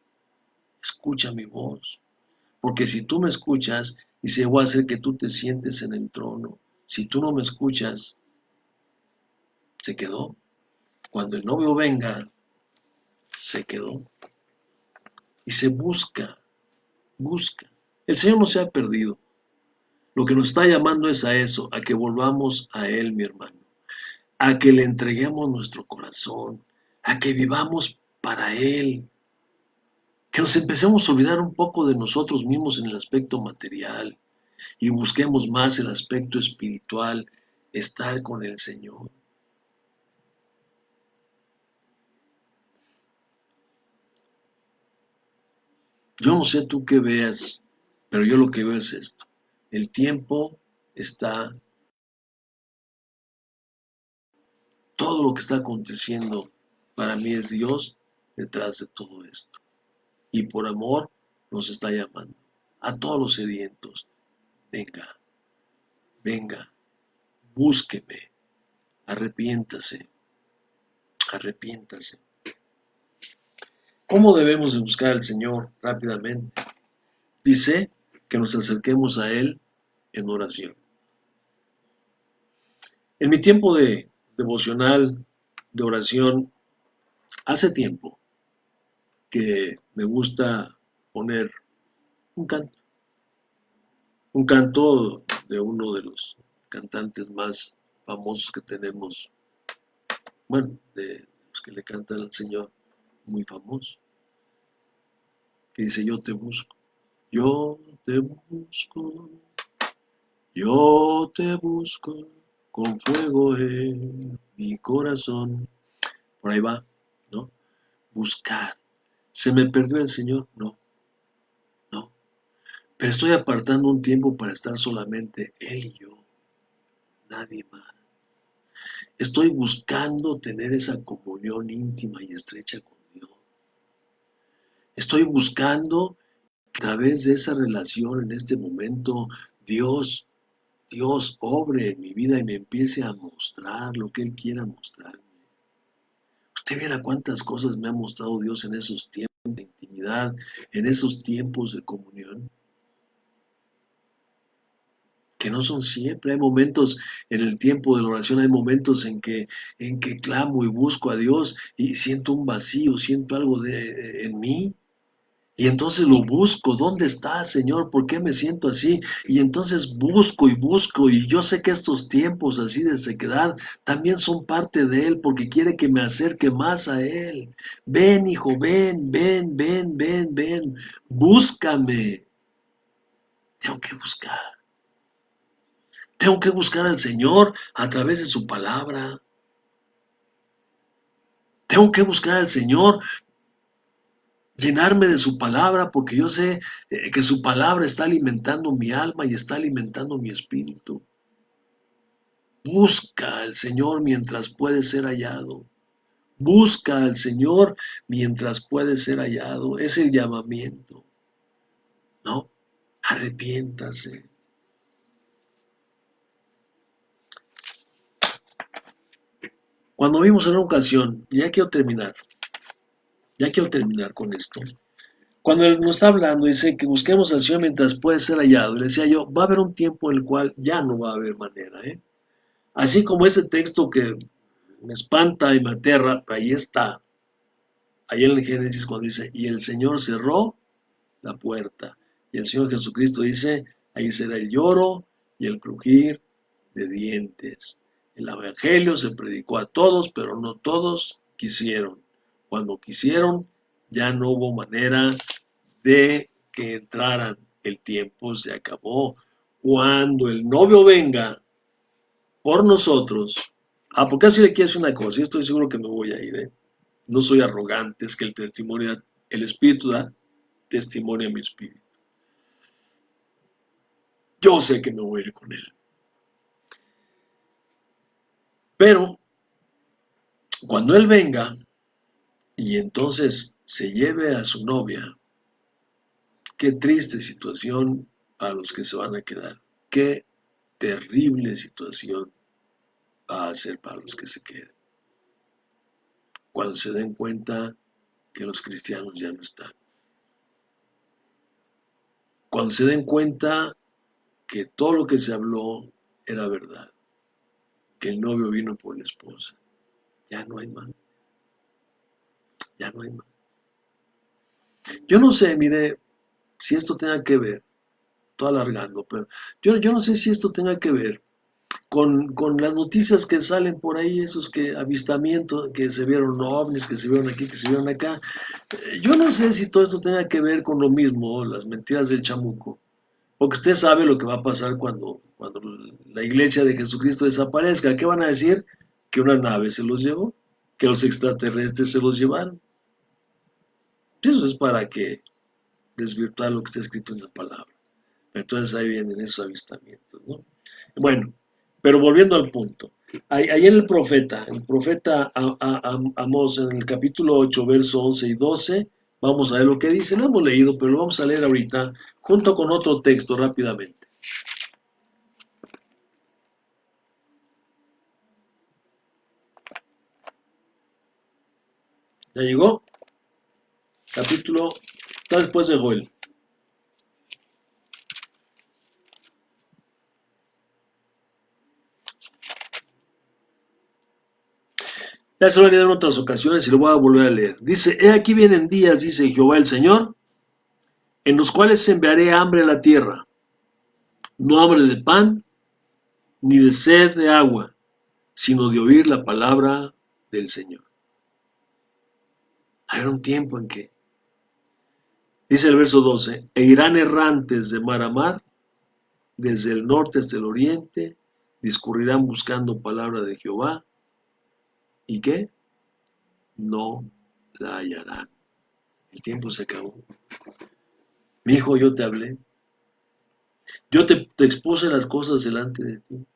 Porque si tú me escuchas, dice, voy a hacer que tú te sientes en el trono. Si tú no me escuchas, se quedó. Cuando el novio venga, se quedó. Y se busca. El Señor no se ha perdido. Lo que nos está llamando es a eso, a que volvamos a Él, mi hermano. A que le entreguemos nuestro corazón, a que vivamos para Él. Que nos empecemos a olvidar un poco de nosotros mismos en el aspecto material y busquemos más el aspecto espiritual, estar con el Señor. Yo no sé tú qué veas, pero yo lo que veo es esto. El tiempo está, todo lo que está aconteciendo para mí es Dios detrás de todo esto. Y por amor nos está llamando a todos los sedientos. Venga, venga, búsqueme, arrepiéntase, arrepiéntase. ¿Cómo debemos de buscar al Señor rápidamente? Dice que nos acerquemos a Él en oración. En mi tiempo de devocional, de oración, hace tiempo que me gusta poner un canto, un canto de uno de los cantantes más famosos que tenemos, bueno, de los que le cantan al Señor, muy famoso, que dice, yo te busco, yo te busco con fuego en mi corazón. Por ahí va, ¿no? Buscar. ¿Se me perdió el Señor? No, no. pero estoy apartando un tiempo para estar solamente Él y yo, nadie más. Estoy buscando tener esa comunión íntima y estrecha con Dios. Estoy buscando que a través de esa relación en este momento, Dios obre en mi vida y me empiece a mostrar lo que Él quiera mostrarme. Usted viera cuántas cosas me ha mostrado Dios en esos tiempos de intimidad, en esos tiempos de comunión, que no son siempre. Hay momentos en el tiempo de la oración, hay momentos en que clamo y busco a Dios y siento un vacío, siento algo en mí. Y entonces lo busco, ¿dónde está, Señor? ¿Por qué me siento así? Y entonces busco y busco, y yo sé que estos tiempos así de sequedad también son parte de Él, porque quiere que me acerque más a Él. Ven, hijo, ven, ven, ven, ven, ven, búscame. Tengo que buscar. Tengo que buscar al Señor a través de su palabra. Tengo que buscar al Señor, llenarme de su palabra, porque yo sé que su palabra está alimentando mi alma y está alimentando mi espíritu. Busca al Señor mientras puede ser hallado. Busca al Señor mientras puede ser hallado. Es el llamamiento. No, arrepiéntase. Cuando vimos en una ocasión, ya quiero terminar con esto. Cuando Él nos está hablando, dice que busquemos al Señor mientras puede ser hallado. Le decía yo, va a haber un tiempo en el cual ya no va a haber manera, ¿eh? Así como ese texto que me espanta y me aterra, ahí está, ahí en el Génesis cuando dice, y el Señor cerró la puerta. Y el Señor Jesucristo dice, ahí será el lloro y el crujir de dientes. El Evangelio se predicó a todos, pero no todos quisieron. Cuando quisieron, ya no hubo manera de que entraran. El tiempo se acabó. Cuando el novio venga por nosotros, porque así le quiero decir una cosa, yo estoy seguro que me voy a ir, ¿eh? No soy arrogante, es que el Espíritu da testimonio a mi espíritu. Yo sé que me voy a ir con Él. Pero cuando Él venga y entonces se lleve a su novia, qué triste situación para los que se van a quedar. Qué terrible situación va a ser para los que se queden. Cuando se den cuenta que los cristianos ya no están. Cuando se den cuenta que todo lo que se habló era verdad. Que el novio vino por la esposa. Ya no hay más. Ya no hay más. Yo no sé, mire, si esto tenga que ver, estoy alargando, pero yo no sé si esto tenga que ver con las noticias que salen por ahí, esos que avistamientos, que se vieron ovnis, que se vieron aquí, que se vieron acá. Yo no sé si todo esto tenga que ver con lo mismo, las mentiras del chamuco, porque usted sabe lo que va a pasar cuando la iglesia de Jesucristo desaparezca. ¿Qué van a decir? Que una nave se los llevó, que los extraterrestres se los llevaron. Eso es para que desvirtuar lo que está escrito en la palabra. Entonces ahí vienen esos avistamientos, ¿no? Bueno, pero volviendo al punto. Ahí en el profeta Amós, en el capítulo 8, verso 11 y 12, vamos a ver lo que dice. Lo hemos leído, pero lo vamos a leer ahorita, junto con otro texto rápidamente. ¿Ya llegó? Capítulo, está después de Joel. Ya se lo he leído en otras ocasiones y lo voy a volver a leer. Dice, he aquí vienen días, dice Jehová el Señor, en los cuales enviaré hambre a la tierra, no hambre de pan, ni de sed de agua, sino de oír la palabra del Señor. Habrá un tiempo en que, dice el verso 12, e irán errantes de mar a mar, desde el norte hasta el oriente, discurrirán buscando palabra de Jehová, ¿y qué? No la hallarán. El tiempo se acabó. Mi hijo, yo te hablé, Yo te expuse las cosas delante de ti.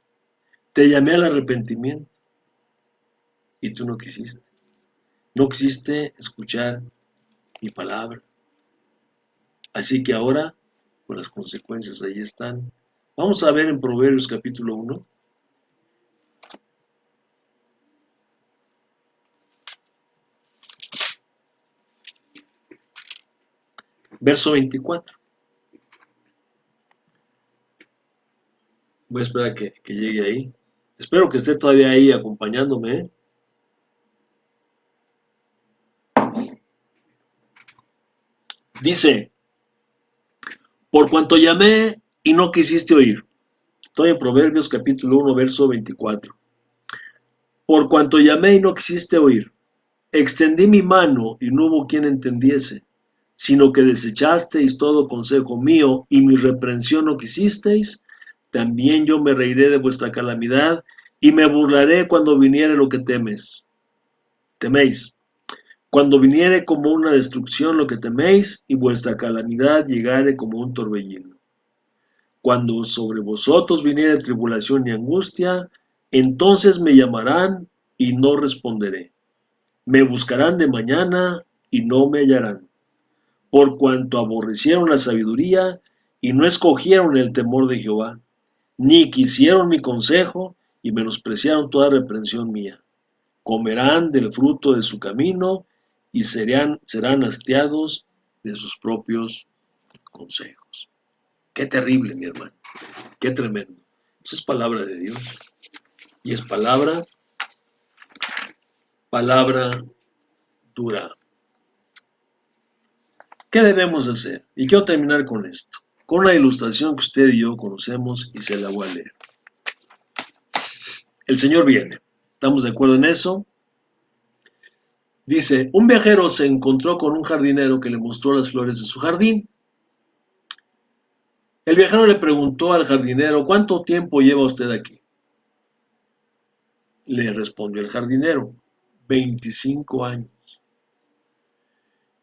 Te llamé al arrepentimiento y tú no quisiste. No quisiste escuchar mi palabra. Así que ahora, pues las consecuencias ahí están. Vamos a ver en Proverbios capítulo 1, verso 24. Voy a esperar que llegue ahí. Espero que esté todavía ahí acompañándome, ¿eh? Dice, por cuanto llamé y no quisiste oír. Estoy en Proverbios capítulo 1, verso 24. Por cuanto llamé y no quisiste oír. Extendí mi mano y no hubo quien entendiese, sino que desechasteis todo consejo mío y mi reprensión no quisisteis. También yo me reiré de vuestra calamidad y me burlaré cuando viniere lo que teméis. Cuando viniere como una destrucción lo que teméis y vuestra calamidad llegare como un torbellino. Cuando sobre vosotros viniere tribulación y angustia, entonces me llamarán y no responderé. Me buscarán de mañana y no me hallarán, por cuanto aborrecieron la sabiduría y no escogieron el temor de Jehová, ni quisieron mi consejo y menospreciaron toda reprensión mía. Comerán del fruto de su camino y serán hastiados de sus propios consejos. Qué terrible, mi hermano, qué tremendo. Eso es palabra de Dios y es palabra dura. ¿Qué debemos hacer? Y quiero terminar con esto, con una ilustración que usted y yo conocemos y se la voy a leer. El Señor viene. ¿Estamos de acuerdo en eso? Dice, un viajero se encontró con un jardinero que le mostró las flores de su jardín. El viajero le preguntó al jardinero, ¿cuánto tiempo lleva usted aquí? Le respondió el jardinero, 25 años.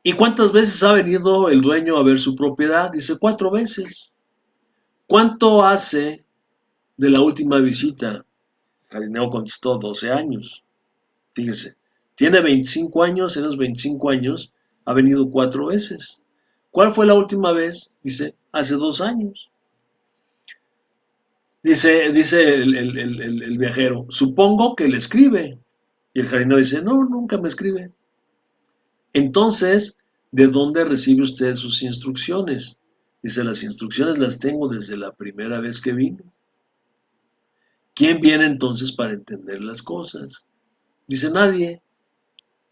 ¿Y cuántas veces ha venido el dueño a ver su propiedad? Dice, 4 veces. ¿Cuánto hace de la última visita? El jardinero contestó, 12 años. Fíjese, tiene 25 años, en los 25 años ha venido 4 veces. ¿Cuál fue la última vez? Dice, hace 2 años. Dice el viajero, supongo que le escribe. Y el jardinero dice, no, nunca me escribe. Entonces, ¿de dónde recibe usted sus instrucciones? Dice, las instrucciones las tengo desde la primera vez que vino. ¿Quién viene entonces para entender las cosas? Dice, nadie.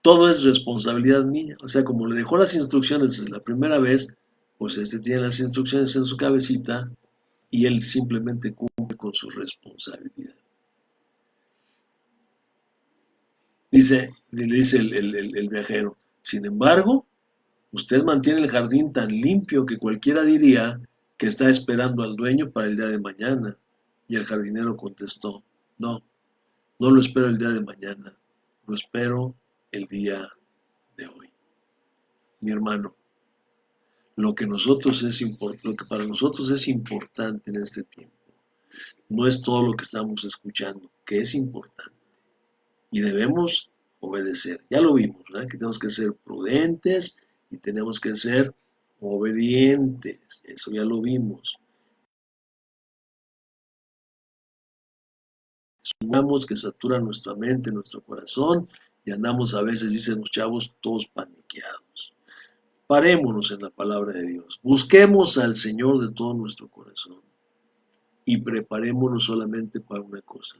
Todo es responsabilidad mía. O sea, como le dejó las instrucciones desde la primera vez, pues este tiene las instrucciones en su cabecita y él simplemente cumple con su responsabilidad. Le dice el viajero, sin embargo, usted mantiene el jardín tan limpio que cualquiera diría que está esperando al dueño para el día de mañana. Y el jardinero contestó, no, no lo espero el día de mañana, lo espero el día de hoy. Mi hermano, lo que para nosotros es importante en este tiempo, no es todo lo que estamos escuchando, que es importante y debemos obedecer. Ya lo vimos, ¿verdad? Que tenemos que ser prudentes y tenemos que ser obedientes. Eso ya lo vimos. Sumamos que satura nuestra mente, nuestro corazón y andamos a veces, dicen los chavos, todos paniqueados. Parémonos en la palabra de Dios. Busquemos al Señor de todo nuestro corazón y preparémonos solamente para una cosa,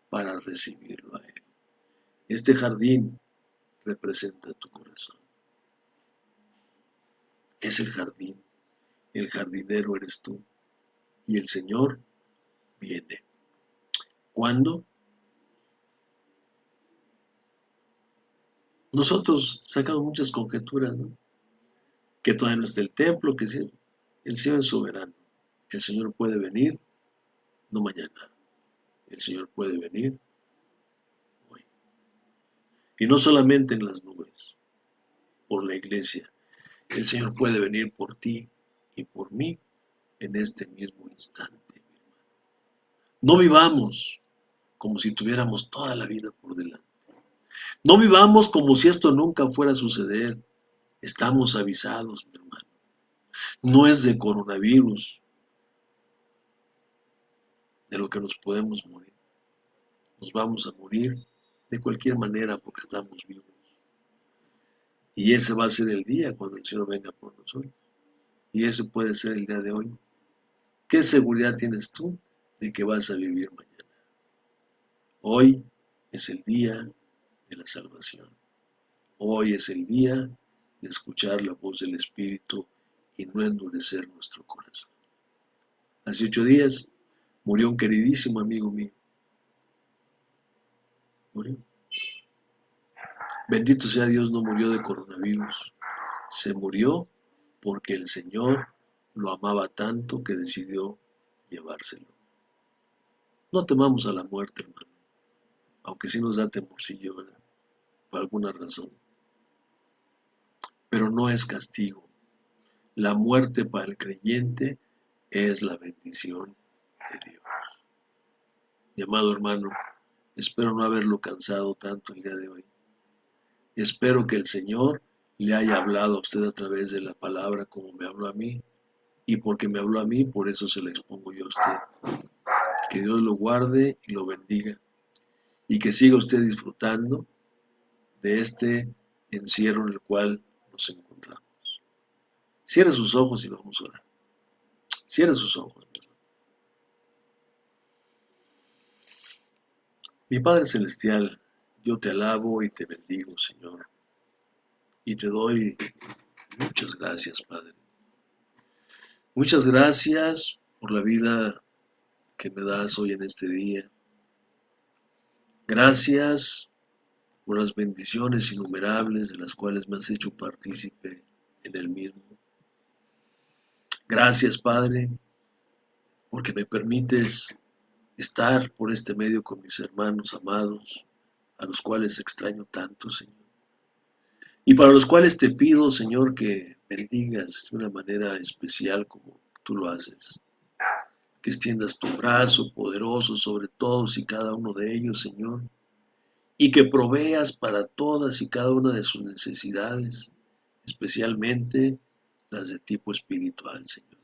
para recibirlo a Él. Este jardín representa tu corazón. Es el jardinero eres tú y el Señor viene. ¿Cuándo? Nosotros sacamos muchas conjeturas, ¿no? Que todavía no está el templo, que sí, el Señor es soberano. El Señor puede venir, no mañana. El Señor puede venir hoy. Y no solamente en las nubes, por la iglesia. El Señor puede venir por ti y por mí en este mismo instante. No vivamos como si tuviéramos toda la vida por delante. No vivamos como si esto nunca fuera a suceder. Estamos avisados, mi hermano. No es de coronavirus de lo que nos podemos morir. Nos vamos a morir de cualquier manera porque estamos vivos. Y ese va a ser el día cuando el Señor venga por nosotros. Y ese puede ser el día de hoy. ¿Qué seguridad tienes tú de que vas a vivir mañana? Hoy es el día de la salvación. Hoy es el día de escuchar la voz del Espíritu y no endurecer nuestro corazón. Hace 8 días murió un queridísimo amigo mío. Murió. Bendito sea Dios, no murió de coronavirus. Se murió porque el Señor lo amaba tanto que decidió llevárselo. No temamos a la muerte, hermano, aunque sí nos da temorcillo, ¿verdad? Por alguna razón. Pero no es castigo. La muerte para el creyente es la bendición de Dios. Mi amado hermano, espero no haberlo cansado tanto el día de hoy. Espero que el Señor le haya hablado a usted a través de la palabra como me habló a mí. Y porque me habló a mí, por eso se la expongo yo a usted. Que Dios lo guarde y lo bendiga. Y que siga usted disfrutando de este encierro en el cual nos encontramos. Cierre sus ojos y vamos a orar. Cierre sus ojos. Mi Padre Celestial, yo te alabo y te bendigo, Señor. Y te doy muchas gracias, Padre. Muchas gracias por la vida que me das hoy en este día. Gracias por las bendiciones innumerables de las cuales me has hecho partícipe en el mismo. Gracias, Padre, porque me permites estar por este medio con mis hermanos amados, a los cuales extraño tanto, Señor. Y para los cuales te pido, Señor, que bendigas de una manera especial como tú lo haces. Que extiendas tu brazo poderoso sobre todos y cada uno de ellos, Señor. Y que proveas para todas y cada una de sus necesidades, especialmente las de tipo espiritual, Señor.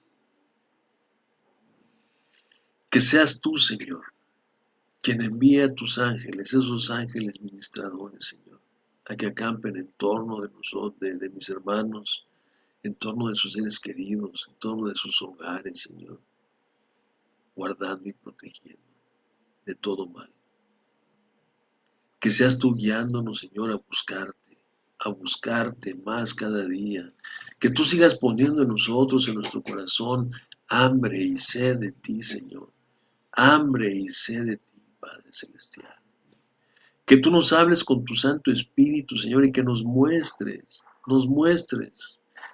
Que seas tú, Señor, quien envía a tus ángeles, esos ángeles ministradores, Señor, a que acampen en torno de nosotros, de mis hermanos, en torno de sus seres queridos, en torno de sus hogares, Señor, guardando y protegiendo de todo mal. Que seas tú guiándonos, Señor, a buscarte más cada día. Que tú sigas poniendo en nosotros, en nuestro corazón, hambre y sed de ti, Señor. Hambre y sed de ti, Padre Celestial. Que tú nos hables con tu Santo Espíritu, Señor, y que nos muestres,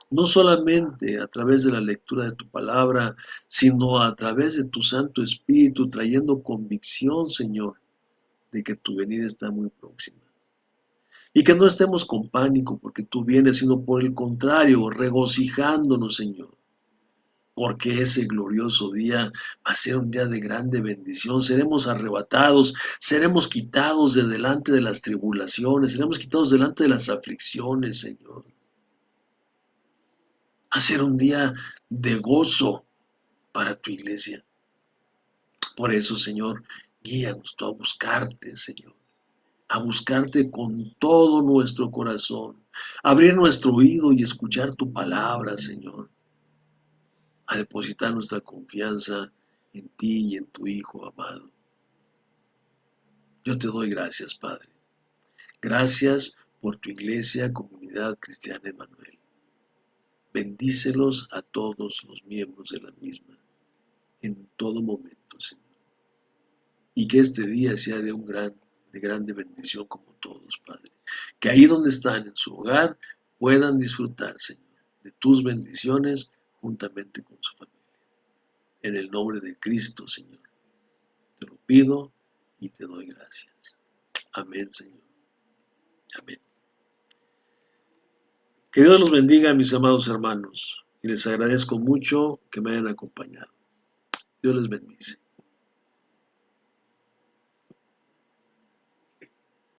no solamente a través de la lectura de tu palabra, sino a través de tu Santo Espíritu, trayendo convicción, Señor, de que tu venida está muy próxima. Y que no estemos con pánico porque tú vienes, sino por el contrario, regocijándonos, Señor. Porque ese glorioso día va a ser un día de grande bendición. Seremos arrebatados, seremos quitados de delante de las tribulaciones, seremos quitados delante de las aflicciones, Señor. Va a ser un día de gozo para tu iglesia. Por eso, Señor, guíanos tú a buscarte, Señor. A buscarte con todo nuestro corazón, abrir nuestro oído y escuchar tu palabra, Señor, a depositar nuestra confianza en ti y en tu Hijo amado. Yo te doy gracias, Padre. Gracias por tu iglesia, comunidad cristiana Emmanuel. Bendícelos a todos los miembros de la misma, en todo momento, Señor. Y que este día sea de grande bendición como todos, Padre. Que ahí donde están, en su hogar, puedan disfrutar, Señor, de tus bendiciones juntamente con su familia. En el nombre de Cristo, Señor, te lo pido y te doy gracias. Amén, Señor. Amén. Que Dios los bendiga, mis amados hermanos. y les agradezco mucho que me hayan acompañado. Dios les bendice.